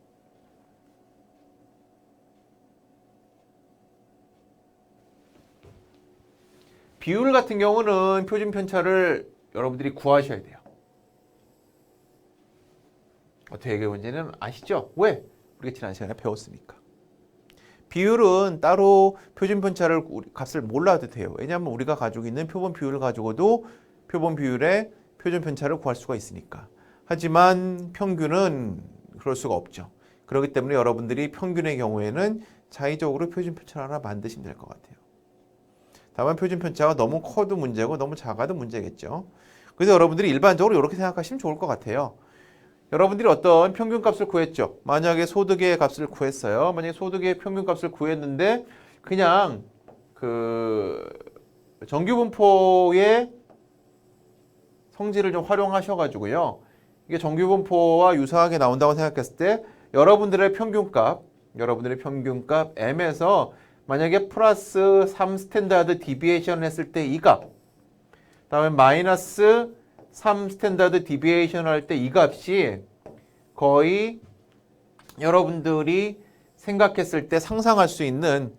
비율 같은 경우는 표준 편차를 여러분들이 구하셔야 돼요. 어떻게 해결하는지는 아시죠? 왜? 우리가 지난 시간에 배웠으니까. 비율은 따로 표준 편차를 값을 몰라도 돼요. 왜냐하면 우리가 가지고 있는 표본 비율을 가지고도 표본 비율의 표준 편차를 구할 수가 있으니까. 하지만 평균은 그럴 수가 없죠. 그렇기 때문에 여러분들이 평균의 경우에는 자의적으로 표준 편차를 하나 만드시면 될 것 같아요. 다만 표준 편차가 너무 커도 문제고 너무 작아도 문제겠죠. 그래서 여러분들이 일반적으로 이렇게 생각하시면 좋을 것 같아요. 여러분들이 어떤 평균값을 구했죠. 만약에 소득의 값을 구했어요. 만약에 소득의 평균값을 구했는데 그냥 그 정규분포의 성질을 좀 활용하셔가지고요. 이게 정규분포와 유사하게 나온다고 생각했을 때 여러분들의 평균값 M에서 만약에 플러스 3 스탠다드 디비에이션 했을 때 이 값, 다음에 마이너스 3 스탠다드 디비에이션 할 때 이 값이 거의 여러분들이 생각했을 때 상상할 수 있는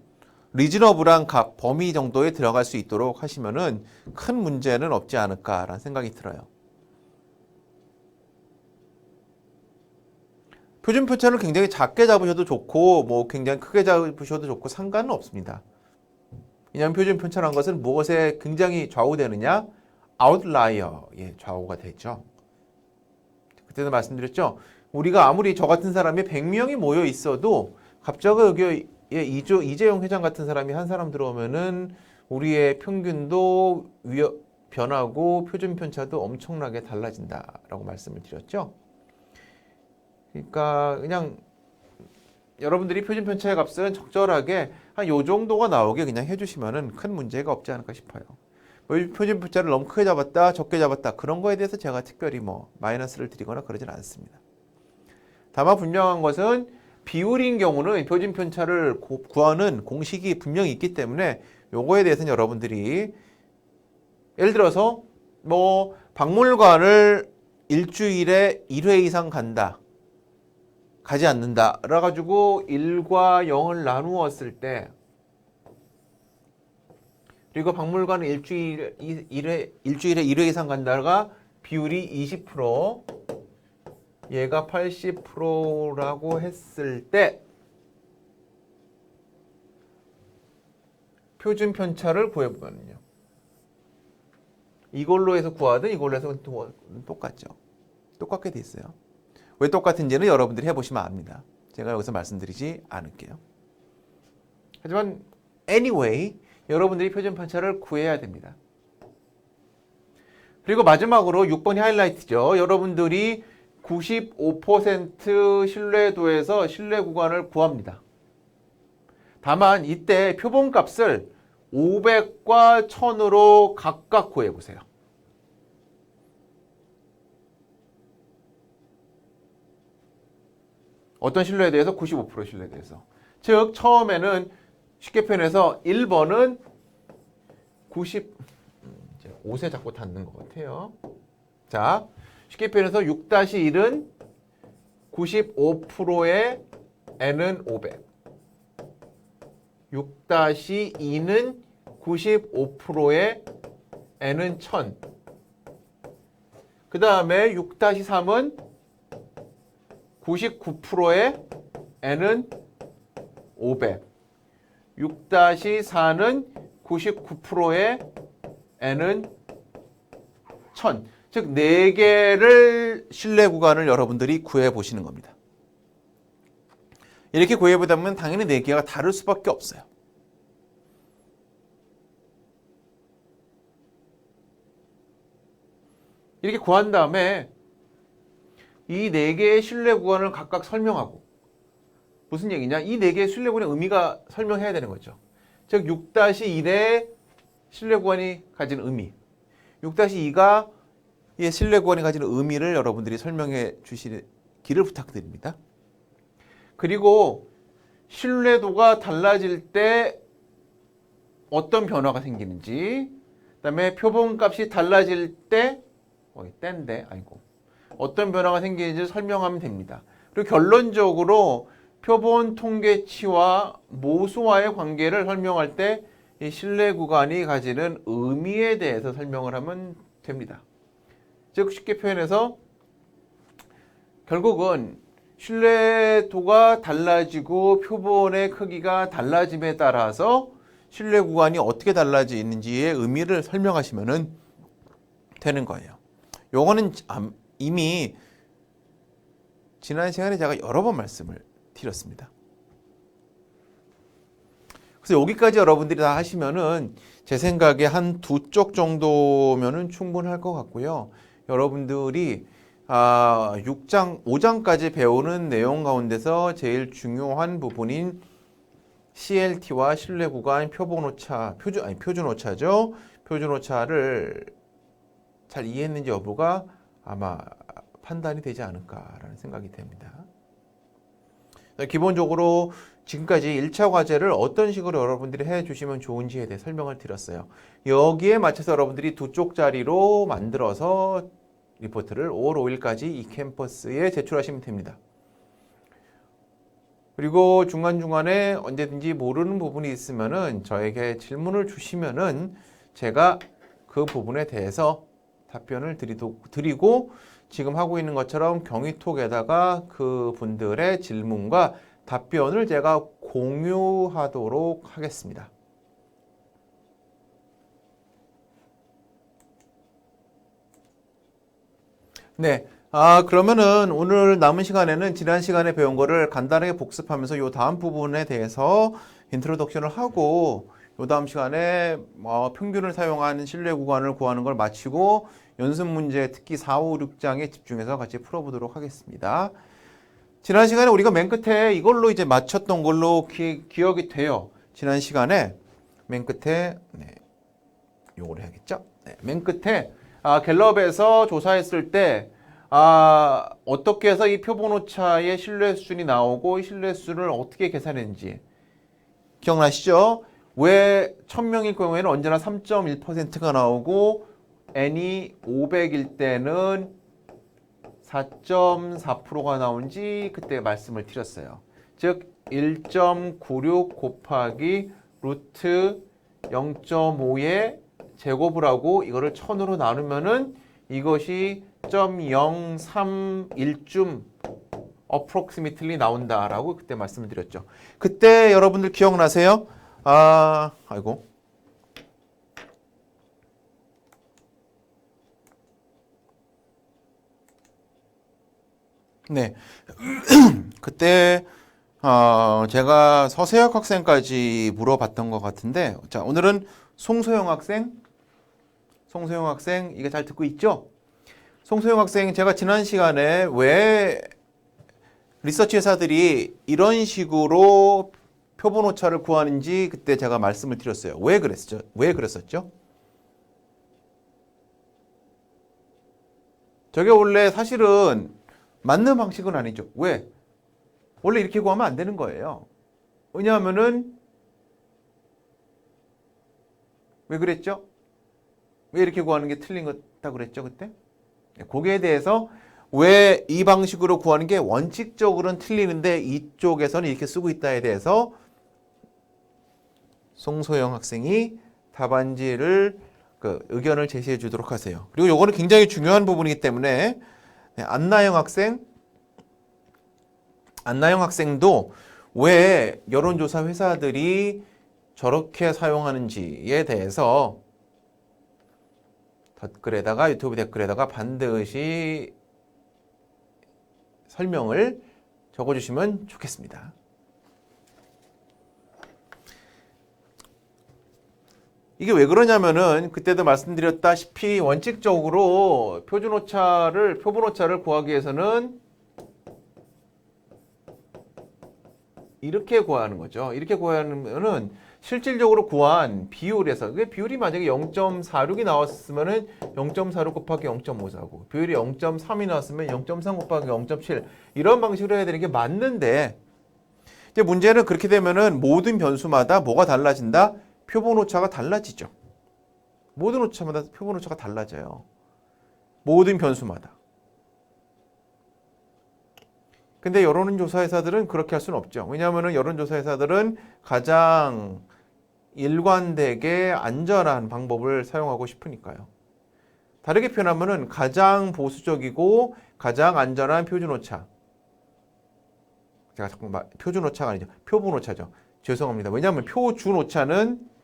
리즈너블한 값, 범위 정도에 들어갈 수 있도록 하시면은 큰 문제는 없지 않을까라는 생각이 들어요. 표준 편차를 굉장히 작게 잡으셔도 좋고 뭐 굉장히 크게 잡으셔도 좋고 상관은 없습니다. 왜냐하면 표준 편차라는 것은 무엇에 굉장히 좌우되느냐? 아웃라이어에 좌우가 되죠. 그때도 말씀드렸죠. 우리가 아무리 저 같은 사람이 100명이 모여 있어도 갑자기 여기 이재용 회장 같은 사람이 한 사람 들어오면은 우리의 평균도 변하고 표준 편차도 엄청나게 달라진다라고 말씀을 드렸죠. 그러니까 그냥 여러분들이 표준 편차의 값은 적절하게 한 요 정도가 나오게 그냥 해주시면은 큰 문제가 없지 않을까 싶어요. 뭐 표준 편차를 너무 크게 잡았다, 적게 잡았다 그런 거에 대해서 제가 특별히 뭐 마이너스를 드리거나 그러진 않습니다. 다만 분명한 것은 비율인 경우는 표준 편차를 구하는 공식이 분명히 있기 때문에 요거에 대해서는 여러분들이 예를 들어서 뭐 박물관을 일주일에 1회 이상 가지 않는다. 그래가지고 1과 0을 나누었을 때 그리고 박물관을 일주일에 1회 이상 간다가 비율이 20% 얘가 80%라고 했을 때 표준 편차를 구해보면요. 이걸로 해서 구하든 이걸로 해서 똑같죠. 똑같게 돼 있어요. 왜 똑같은지는 여러분들이 해보시면 압니다. 제가 여기서 말씀드리지 않을게요. 하지만 anyway 여러분들이 표준 편차를 구해야 됩니다. 그리고 마지막으로 6번이 하이라이트죠. 여러분들이 95% 신뢰도에서 신뢰 구간을 구합니다. 다만 이때 표본값을 500과 1000으로 각각 구해보세요. 어떤 신뢰도에서 95% 신뢰도에서. 즉 처음에는 쉽게 표현해서 1번은 5세 자꾸 닿는 것 같아요. 자, 쉽게 표현해서 6-1은 95%의 n은 500. 6-2는 95%의 n은 1000. 그 다음에 6-3은 99%의 n은 500. 6-4는 99%의 n은 1000. 즉 4개를 신뢰 구간을 여러분들이 구해 보시는 겁니다. 이렇게 구해 보다 보면 당연히 4개가 다를 수밖에 없어요. 이렇게 구한 다음에 이 4개의 신뢰 구간을 각각 설명하고 무슨 얘기냐? 이 4개의 신뢰 구간의 의미가 설명해야 되는 거죠. 즉 6-1의 신뢰 구간이 가진 의미 6-2가 이 신뢰 구간이 가지는 의미를 여러분들이 설명해 주시기를 부탁드립니다. 그리고 신뢰도가 달라질 때 어떤 변화가 생기는지 그다음에 표본값이 달라질 때 어떤 변화가 생기는지 설명하면 됩니다. 그리고 결론적으로 표본 통계치와 모수와의 관계를 설명할 때 이 신뢰 구간이 가지는 의미에 대해서 설명을 하면 됩니다. 즉 쉽게 표현해서 결국은 신뢰도가 달라지고 표본의 크기가 달라짐에 따라서 신뢰 구간이 어떻게 달라지는지의 의미를 설명하시면 되는 거예요. 요거는 이미 지난 시간에 제가 여러 번 말씀을 드렸습니다. 그래서 여기까지 여러분들이 다 하시면은 제 생각에 한 2쪽 정도면은 충분할 것 같고요. 여러분들이 5장까지 배우는 내용 가운데서 제일 중요한 부분인 CLT와 신뢰 구간 표준 오차죠. 표준 오차를 잘 이해했는지 여부가 아마 판단이 되지 않을까라는 생각이 됩니다. 기본적으로 지금까지 1차 과제를 어떤 식으로 여러분들이 해주시면 좋은지에 대해 설명을 드렸어요. 여기에 맞춰서 여러분들이 두 쪽짜리로 만들어서 리포트를 5월 5일까지 이 캠퍼스에 제출하시면 됩니다. 그리고 중간중간에 언제든지 모르는 부분이 있으면은 저에게 질문을 주시면은 제가 그 부분에 대해서 답변을 드리고 지금 하고 있는 것처럼 경위톡에다가 그 분들의 질문과 답변을 제가 공유하도록 하겠습니다. 네. 그러면은 오늘 남은 시간에는 지난 시간에 배운 거를 간단하게 복습하면서 요 다음 부분에 대해서 인트로덕션을 하고 요 다음 시간에 평균을 사용한 신뢰 구간을 구하는 걸 마치고 연습 문제 특히 4, 5, 6장에 집중해서 같이 풀어보도록 하겠습니다. 지난 시간에 우리가 맨 끝에 이걸로 이제 맞췄던 걸로 기억이 돼요. 지난 시간에 맨 끝에 요걸 해야겠죠? 맨 끝에 갤럽에서 조사했을 때 어떻게 해서 이 표본오차의 신뢰 수준이 나오고 이 신뢰 수준을 어떻게 계산했는지 기억나시죠? 왜 1000명일 경우에는 언제나 3.1%가 나오고 n이 500일 때는 4.4%가 나온지 그때 말씀을 드렸어요. 즉 1.96 곱하기 루트 0.5의 제곱을 하고 이거를 1000으로 나누면은 이것이 0.031쯤 approximately 나온다라고 그때 말씀을 드렸죠. 그때 여러분들 기억나세요? 아이고. 네. 그때 제가 서세혁 학생까지 물어봤던 것 같은데, 자, 오늘은 송소영 학생 이게 잘 듣고 있죠? 송소영 학생, 제가 지난 시간에 왜 리서치 회사들이 이런 식으로 표본 오차를 구하는지 그때 제가 말씀을 드렸어요. 왜 그랬었죠? 저게 원래 사실은 맞는 방식은 아니죠. 왜? 원래 이렇게 구하면 안 되는 거예요. 왜냐하면은 왜 그랬죠? 왜 이렇게 구하는 게 틀린 거다 그랬죠, 그때? 거기에 대해서 왜 이 방식으로 구하는 게 원칙적으로는 틀리는데 이쪽에서는 이렇게 쓰고 있다에 대해서 송소영 학생이 답안지를 의견을 제시해 주도록 하세요. 그리고 요거는 굉장히 중요한 부분이기 때문에 안나영 학생도 왜 여론조사 회사들이 저렇게 사용하는지에 대해서 댓글에다가 유튜브 댓글에다가 반드시 설명을 적어주시면 좋겠습니다. 이게 왜 그러냐면은 그때도 말씀드렸다시피 원칙적으로 표본 오차를 구하기 위해서는 이렇게 구하는 거죠. 이렇게 구하면은 실질적으로 구한 비율에서 그 비율이 만약에 0.46이 나왔으면은 0.46 곱하기 0.54고 비율이 0.3이 나왔으면 0.3 곱하기 0.7 이런 방식으로 해야 되는 게 맞는데 이제 문제는 그렇게 되면은 모든 변수마다 뭐가 달라진다? 표본 오차가 달라지죠. 모든 오차마다 표본 오차가 달라져요. 모든 변수마다. 근데 여론조사 회사들은 그렇게 할 수는 없죠. 왜냐하면 여론조사 회사들은 가장 일관되게 안전한 방법을 사용하고 싶으니까요. 다르게 표현하면 가장 보수적이고 가장 안전한 표준오차. 제가 자꾸 표준오차가 아니죠. 표본오차죠. 죄송합니다. 왜냐하면 표준오차는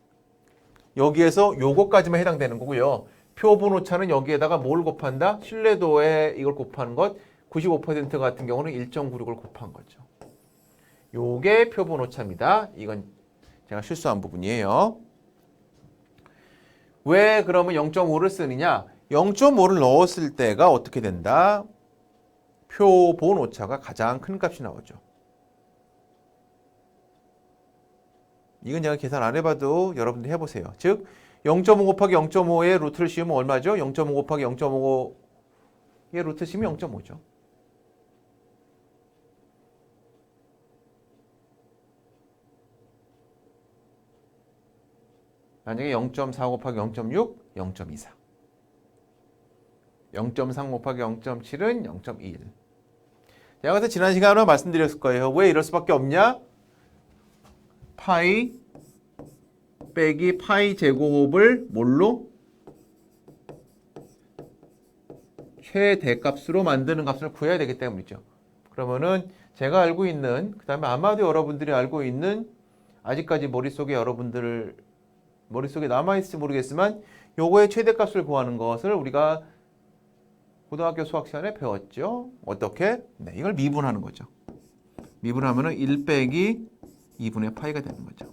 여기에서 요거까지만 해당되는 거고요. 표본오차는 여기에다가 뭘 곱한다? 신뢰도에 이걸 곱하는 것. 95% 같은 경우는 1.96을 곱한 거죠. 요게 표본 오차입니다. 이건 제가 실수한 부분이에요. 왜 그러면 0.5를 쓰느냐? 0.5를 넣었을 때가 어떻게 된다? 표본 오차가 가장 큰 값이 나오죠. 이건 제가 계산 안 해봐도 여러분들이 해보세요. 즉 0.5 곱하기 0.5의 루트를 씌우면 얼마죠? 0.5 곱하기 0.5의 루트 씌우면 0.5죠. 만약에 0.4 곱하기 0.6, 0.24. 0.3 곱하기 0.7은 0.21. 제가 그래서 지난 시간에 말씀드렸을 거예요. 왜 이럴 수밖에 없냐? 파이 빼기 파이 제곱을 뭘로? 최대값으로 만드는 값을 구해야 되기 때문이죠. 그러면은 제가 알고 있는, 그 다음에 아마도 여러분들이 알고 있는, 아직까지 머릿속에 여러분들 머릿속에 남아있을지 모르겠지만 요거의 최대값을 구하는 것을 우리가 고등학교 수학 시간에 배웠죠. 어떻게? 네, 이걸 미분하는 거죠. 미분하면은 1 빼기 2분의 파이가 되는 거죠.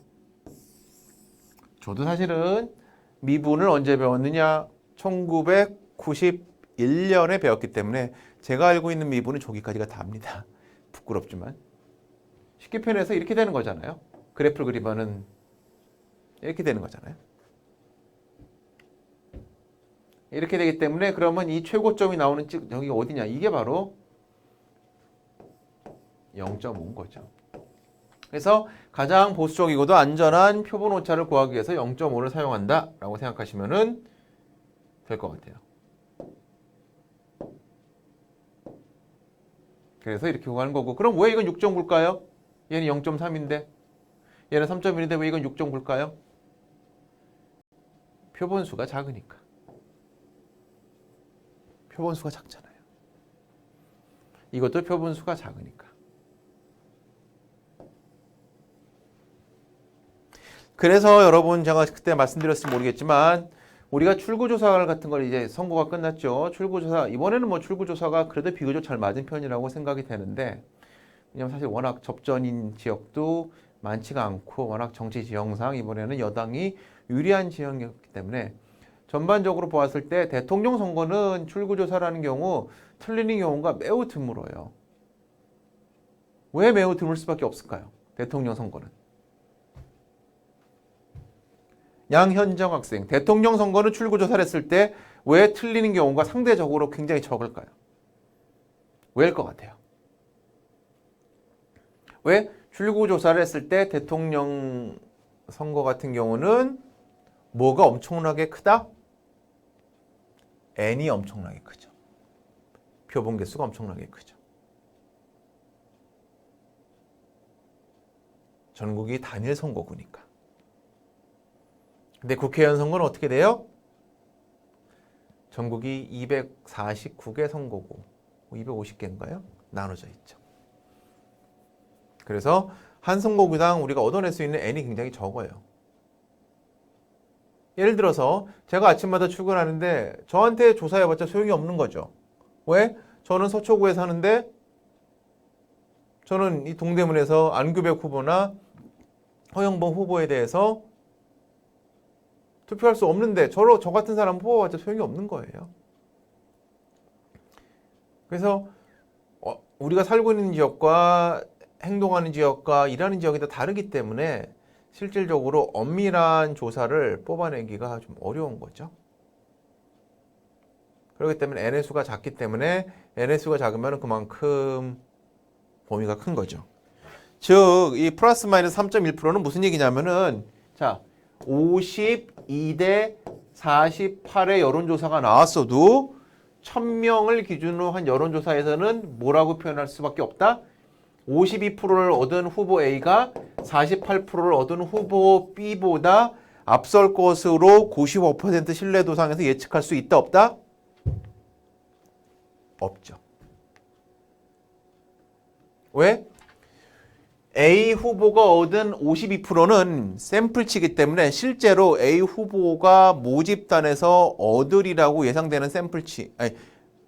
저도 사실은 미분을 언제 배웠느냐? 1991년에 배웠기 때문에 제가 알고 있는 미분은 저기까지가 답니다. 부끄럽지만. 쉽게 표현해서 이렇게 되는 거잖아요. 그래프를 그리면은 이렇게 되는 거잖아요. 이렇게 되기 때문에 그러면 이 최고점이 나오는 저기가 어디냐? 이게 바로 0.5인 거죠. 그래서 가장 보수적이고도 안전한 표본 오차를 구하기 위해서 0.5를 사용한다 라고 생각하시면 될 것 같아요. 그래서 이렇게 구하는 거고, 그럼 왜 이건 6.9일까요? 얘는 0.3인데 얘는 3.1인데 왜 이건 6.9일까요? 표본수가 작으니까. 표본수가 작잖아요. 이것도 표본수가 작으니까. 그래서 여러분 제가 그때 말씀드렸을지 모르겠지만 우리가 출구조사 같은 걸 이제 선고가 끝났죠. 출구조사 이번에는 뭐 출구조사가 그래도 비교적 잘 맞은 편이라고 생각이 되는데, 왜냐면 사실 워낙 접전인 지역도 많지가 않고 워낙 정치 지형상 이번에는 여당이 유리한 지형이었기 때문에 전반적으로 보았을 때 대통령 선거는 출구조사라는 경우 틀리는 경우가 매우 드물어요. 왜 매우 드물 수밖에 없을까요? 대통령 선거는. 양현정 학생, 대통령 선거는 출구조사를 했을 때 왜 틀리는 경우가 상대적으로 굉장히 적을까요? 왜일 것 같아요? 왜 출구조사를 했을 때 대통령 선거 같은 경우는 뭐가 엄청나게 크다? N이 엄청나게 크죠. 표본 개수가 엄청나게 크죠. 전국이 단일 선거구니까. 근데 국회의원 선거는 어떻게 돼요? 전국이 249개 선거구, 250개인가요? 나눠져 있죠. 그래서 한 선거구당 우리가 얻어낼 수 있는 N이 굉장히 적어요. 예를 들어서 제가 아침마다 출근하는데 저한테 조사해봤자 소용이 없는 거죠. 왜? 저는 서초구에 사는데 저는 이 동대문에서 안규백 후보나 허영범 후보에 대해서 투표할 수 없는데 저 같은 사람 뽑아봤자 소용이 없는 거예요. 그래서 우리가 살고 있는 지역과 행동하는 지역과 일하는 지역이 다 다르기 때문에 실질적으로 엄밀한 조사를 뽑아내기가 좀 어려운 거죠. 그렇기 때문에 N의 수가 작기 때문에 N의 수가 작으면 그만큼 범위가 큰 거죠. 즉, 이 플러스 마이너스 3.1%는 무슨 얘기냐면은, 자, 52대 48의 여론조사가 나왔어도 1000명을 기준으로 한 여론조사에서는 뭐라고 표현할 수밖에 없다? 52%를 얻은 후보 A가 48%를 얻은 후보 B보다 앞설 것으로 95% 신뢰도상에서 예측할 수 있다, 없다? 없죠. 왜? A 후보가 얻은 52%는 샘플치기 때문에 실제로 A 후보가 모집단에서 얻으리라고 예상되는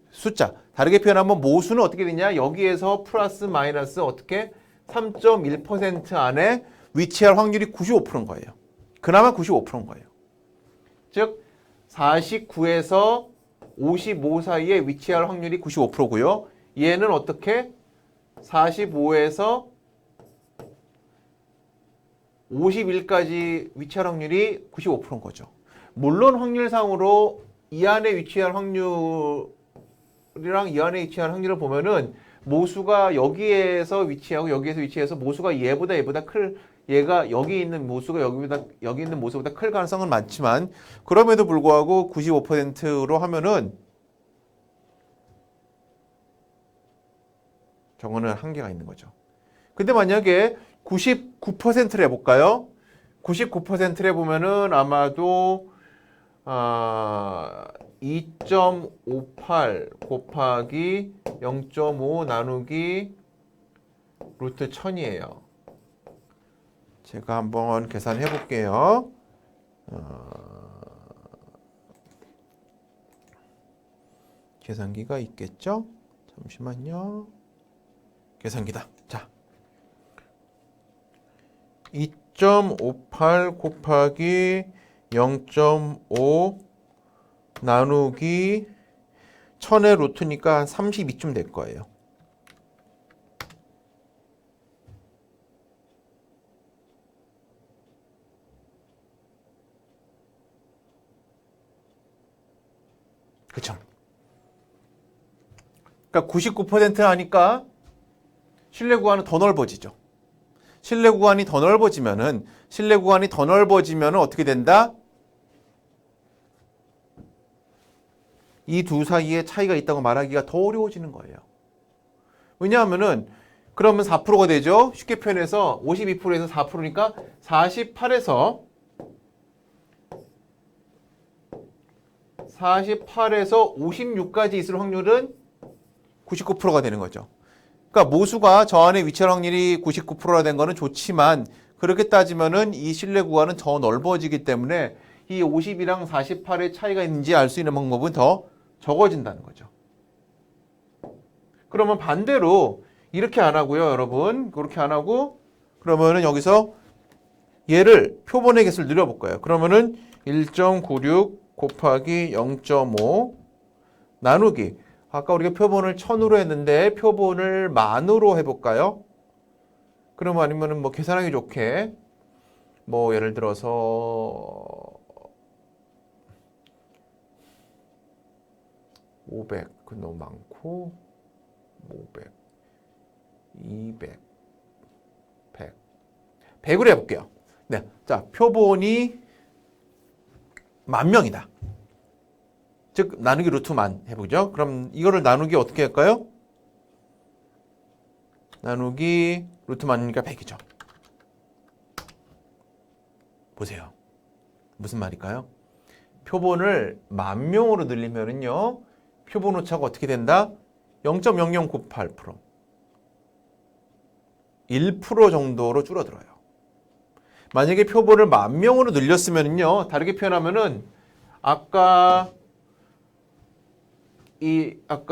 숫자. 다르게 표현하면 모수는 어떻게 되냐? 여기에서 플러스 마이너스 어떻게? 3.1% 안에 위치할 확률이 95%인 거예요. 그나마 95%인 거예요. 즉 49에서 55 사이에 위치할 확률이 95%고요. 얘는 어떻게? 45에서 51까지 위치할 확률이 95%인 거죠. 물론 확률상으로 이 안에 위치할 확률이랑 이 안에 위치할 확률을 보면은 모수가 여기에서 위치하고 여기에서 위치해서 모수가 얘보다 얘가 여기 있는 모수가 여기 있는 모수보다 클 가능성은 많지만 그럼에도 불구하고 95%로 하면은 저거는 한계가 있는 거죠. 근데 만약에 99%를 해볼까요? 99%를 해보면은 아마도 2.58 곱하기 0.5 나누기 루트 1000이에요. 제가 한번 계산해 볼게요. 계산기가 있겠죠? 잠시만요. 계산기다. 자, 2.58 곱하기 0.5 나누기 1000의 루트니까 한 32쯤 될 거예요. 그쵸? 그러니까 99% 하니까 실내 구간은 더 넓어지죠. 실내 구간이 더 넓어지면은 어떻게 된다? 이 두 사이에 차이가 있다고 말하기가 더 어려워지는 거예요. 왜냐하면은 그러면 4%가 되죠. 쉽게 표현해서 52%에서 4%니까 48에서 56까지 있을 확률은 99%가 되는 거죠. 그러니까 모수가 저 안에 위치할 확률이 99%가 된 거는 좋지만 그렇게 따지면은 이 실내 구간은 더 넓어지기 때문에 이 50이랑 48의 차이가 있는지 알 수 있는 방법은 더 적어진다는 거죠. 그러면 반대로 이렇게 안 하고요, 여러분. 그렇게 안 하고 그러면은 여기서 얘를 표본의 개수를 늘려볼 거예요. 그러면은 1.96 곱하기 0.5 나누기 아까 우리가 표본을 1000으로 했는데 표본을 만으로 해볼까요? 그러면 아니면은 뭐 계산하기 좋게 뭐 예를 들어서 500 그 너무 많고 500 200 100 100으로 해볼게요. 네, 자 표본이 10,000명이다. 즉 나누기 루트만 해보죠. 그럼 이거를 나누기 어떻게 할까요? 나누기 루트만이니까 100이죠. 보세요. 무슨 말일까요? 표본을 10,000명으로 늘리면은요. 표본 오차가 어떻게 된다? 0.0098% 1% 정도로 줄어들어요. 만약에 표본을 10,000명으로 늘렸으면요. 다르게 표현하면은 아까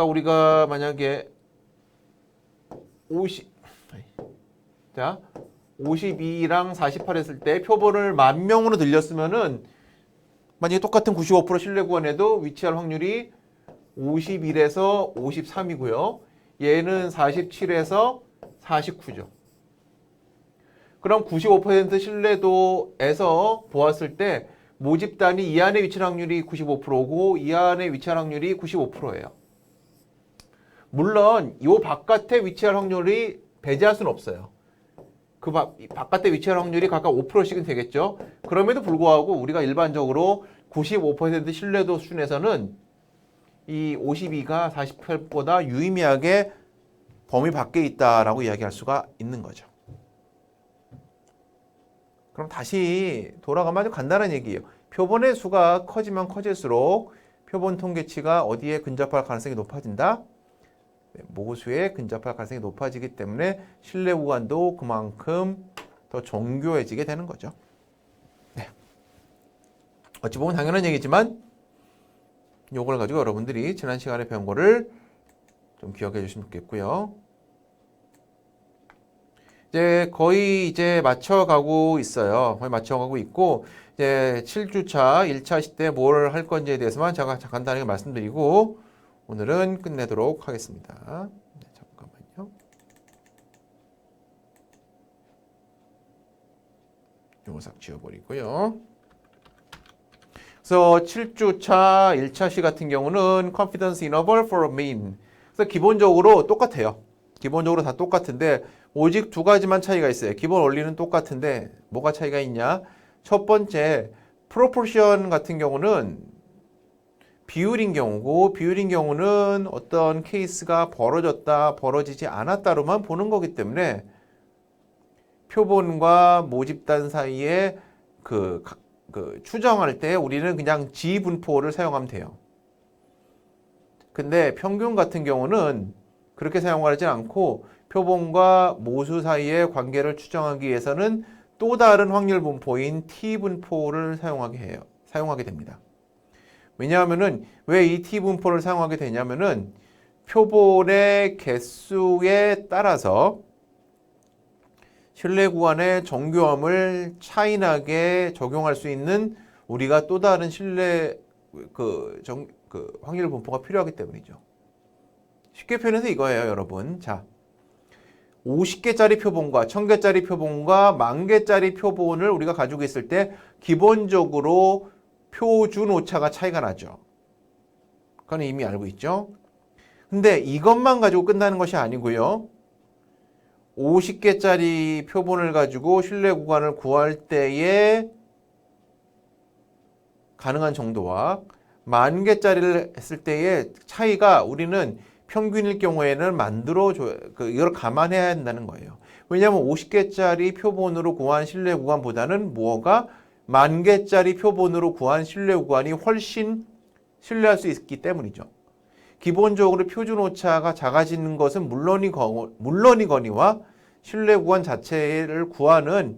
우리가 만약에 52랑 48 했을 때 표본을 10,000명으로 늘렸으면은 만약에 똑같은 95% 실내 구간에도 위치할 확률이 51에서 53이고요. 얘는 47에서 49죠. 그럼 95% 신뢰도에서 보았을 때 모집단이 이 안에 위치할 확률이 95%고 이 안에 위치할 확률이 95%예요. 물론 이 바깥에 위치할 확률이 배제할 수는 없어요. 그 바깥에 위치할 확률이 각각 5%씩은 되겠죠. 그럼에도 불구하고 우리가 일반적으로 95% 신뢰도 수준에서는 이 52가 48보다 유의미하게 범위 밖에 있다라고 이야기할 수가 있는 거죠. 그럼 다시 돌아가면 아주 간단한 얘기예요. 표본의 수가 커지면 커질수록 표본 통계치가 어디에 근접할 가능성이 높아진다? 모수에 근접할 가능성이 높아지기 때문에 신뢰 구간도 그만큼 더 정교해지게 되는 거죠. 네. 어찌 보면 당연한 얘기지만 이걸 가지고 여러분들이 지난 시간에 배운 거를 좀 기억해 주시면 좋겠고요. 이제 거의 맞춰가고 있어요. 거의 맞춰가고 있고 이제 7주차 1차 시대 뭘 할 건지에 대해서만 제가 간단하게 말씀드리고 오늘은 끝내도록 하겠습니다. 네, 잠깐만요. 이거 싹 지워버리고요. 그래서 7주차 1차 시 같은 경우는 Confidence Interval for a Mean. 그래서 기본적으로 똑같아요. 기본적으로 다 똑같은데 오직 두 가지만 차이가 있어요. 기본 원리는 똑같은데 뭐가 차이가 있냐? 첫 번째, 프로포션 같은 경우는 비율인 경우고 비율인 경우는 어떤 케이스가 벌어졌다, 벌어지지 않았다로만 보는 거기 때문에 표본과 모집단 사이에 그 추정할 때 우리는 그냥 지분포를 사용하면 돼요. 근데 평균 같은 경우는 그렇게 사용하지 않고 표본과 모수 사이의 관계를 추정하기 위해서는 또 다른 확률 분포인 T분포를 사용하게 됩니다. 왜냐하면은 왜 이 T분포를 사용하게 되냐면은 표본의 개수에 따라서 신뢰 구간의 정교함을 차이나게 적용할 수 있는 우리가 또 다른 신뢰 확률 분포가 필요하기 때문이죠. 쉽게 표현해서 이거예요, 여러분. 자, 50개짜리 표본과 1000개짜리 표본과 10,000개짜리 표본을 우리가 가지고 있을 때 기본적으로 표준 오차가 차이가 나죠. 그건 이미 알고 있죠. 근데 이것만 가지고 끝나는 것이 아니고요. 50개짜리 표본을 가지고 신뢰 구간을 구할 때의 가능한 정도와 10,000개짜리를 했을 때의 차이가 우리는 평균일 경우에는 만들어줘야, 이걸 감안해야 한다는 거예요. 왜냐하면 50개짜리 표본으로 구한 신뢰 구간보다는 무엇가 10,000개짜리 표본으로 구한 신뢰 구간이 훨씬 신뢰할 수 있기 때문이죠. 기본적으로 표준 오차가 작아지는 것은 물론이거니와 신뢰 구간 자체를 구하는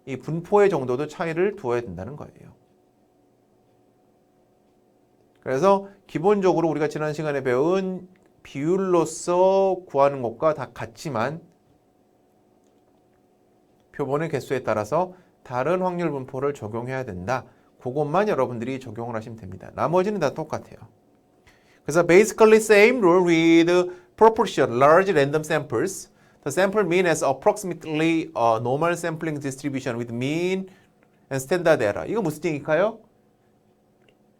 이 분포의 정도도 차이를 두어야 된다는 거예요. 그래서 기본적으로 우리가 지난 시간에 배운 비율로서 구하는 것과 다 같지만 표본의 개수에 따라서 다른 확률 분포를 적용해야 된다. 그것만 여러분들이 적용을 하시면 됩니다. 나머지는 다 똑같아요. 그래서 basically same rule with proportion large random samples. The sample mean has approximately a normal sampling distribution with mean and standard error. 이거 무슨 얘기일까요?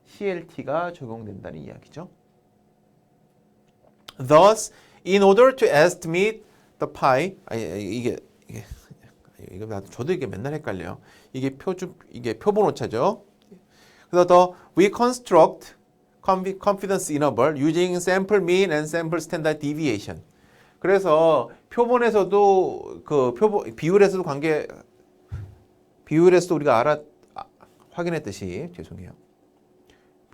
CLT가 적용된다는 이야기죠. Thus, in order to estimate the pi, 저도 이게 맨날 헷갈려요. 이게 표본 오차죠. 그래서 we construct confidence interval using sample mean and sample standard deviation. 그래서 표본에서도 비율에서도 우리가 확인했듯이 죄송해요.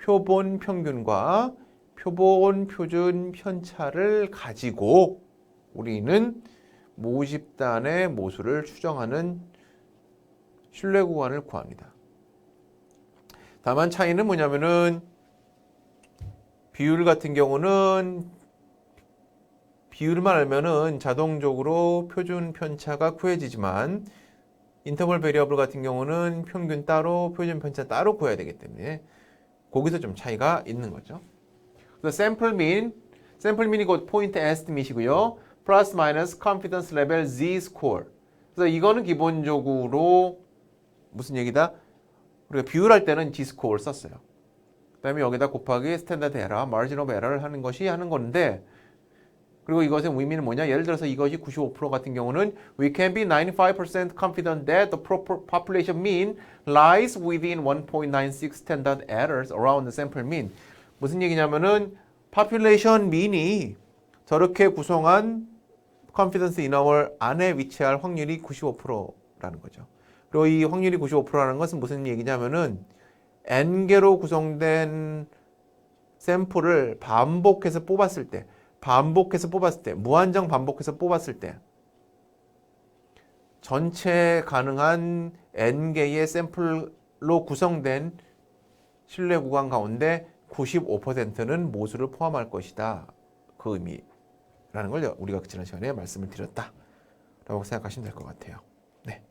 표본 평균과 표본 표준 편차를 가지고 우리는 모집단의 모수를 추정하는 신뢰 구간을 구합니다. 다만 차이는 뭐냐면은 비율 같은 경우는 비율만 알면은 자동적으로 표준 편차가 구해지지만 인터벌 베리어블 같은 경우는 평균 따로 표준 편차 따로 구해야 되기 때문에 거기서 좀 차이가 있는 거죠. 그래서 샘플 민이 곧 포인트 에스티밋이고요. 플러스 마이너스 컨피던스 레벨 Z 스코어. 그래서 이거는 기본적으로 무슨 얘기다? 우리가 비율할 때는 Z 스코어를 썼어요. 그다음에 여기다 곱하기 스탠다드 에러, 마진 오브 에러를 하는 건데 그리고 이것의 의미는 뭐냐? 예를 들어서 이것이 95% 같은 경우는 we can be 95% confident that the population mean lies within 1.96 standard errors around the sample mean. 무슨 얘기냐면은 population mean이 저렇게 구성한 confidence interval 안에 위치할 확률이 95%라는 거죠. 그리고 이 확률이 95%라는 것은 무슨 얘기냐면은 n개로 구성된 샘플을 반복해서 뽑았을 때 무한정 반복해서 뽑았을 때 전체 가능한 n개의 샘플로 구성된 신뢰 구간 가운데 95%는 모수를 포함할 것이다. 그 의미라는 걸 우리가 지난 시간에 말씀을 드렸다라고 생각하시면 될 것 같아요. 네.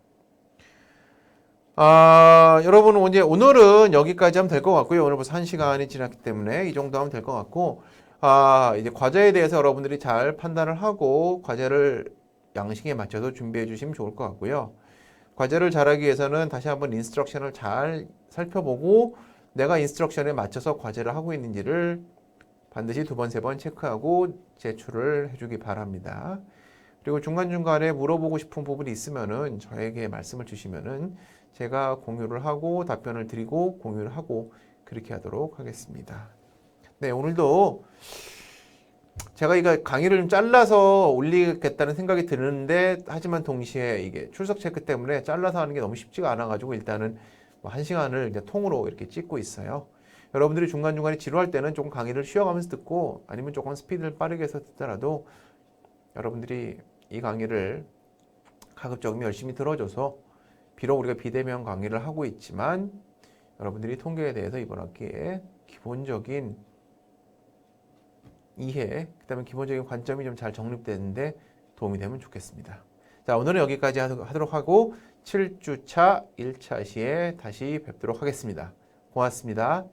여러분 오늘은 여기까지 하면 될 것 같고요. 오늘 벌써 1시간이 지났기 때문에 이 정도 하면 될 것 같고 이제 과제에 대해서 여러분들이 잘 판단을 하고 과제를 양식에 맞춰서 준비해 주시면 좋을 것 같고요. 과제를 잘하기 위해서는 다시 한번 인스트럭션을 잘 살펴보고 내가 인스트럭션에 맞춰서 과제를 하고 있는지를 반드시 2번, 3번 체크하고 제출을 해주기 바랍니다. 그리고 중간중간에 물어보고 싶은 부분이 있으면은 저에게 말씀을 주시면은 제가 공유를 하고 답변을 드리고 공유를 하고 그렇게 하도록 하겠습니다. 네, 오늘도 제가 이거 강의를 좀 잘라서 올리겠다는 생각이 드는데 하지만 동시에 이게 출석 체크 때문에 잘라서 하는 게 너무 쉽지가 않아가지고 일단은 뭐 1시간을 이제 통으로 이렇게 찍고 있어요. 여러분들이 중간중간에 지루할 때는 조금 강의를 쉬어가면서 듣고 아니면 조금 스피드를 빠르게 해서 듣더라도 여러분들이 이 강의를 가급적이면 열심히 들어줘서 비록 우리가 비대면 강의를 하고 있지만 여러분들이 통계에 대해서 이번 학기에 기본적인 이해, 그다음에 기본적인 관점이 좀 잘 정립되는데 도움이 되면 좋겠습니다. 자, 오늘은 여기까지 하도록 하고 7주차 1차 시에 다시 뵙도록 하겠습니다. 고맙습니다.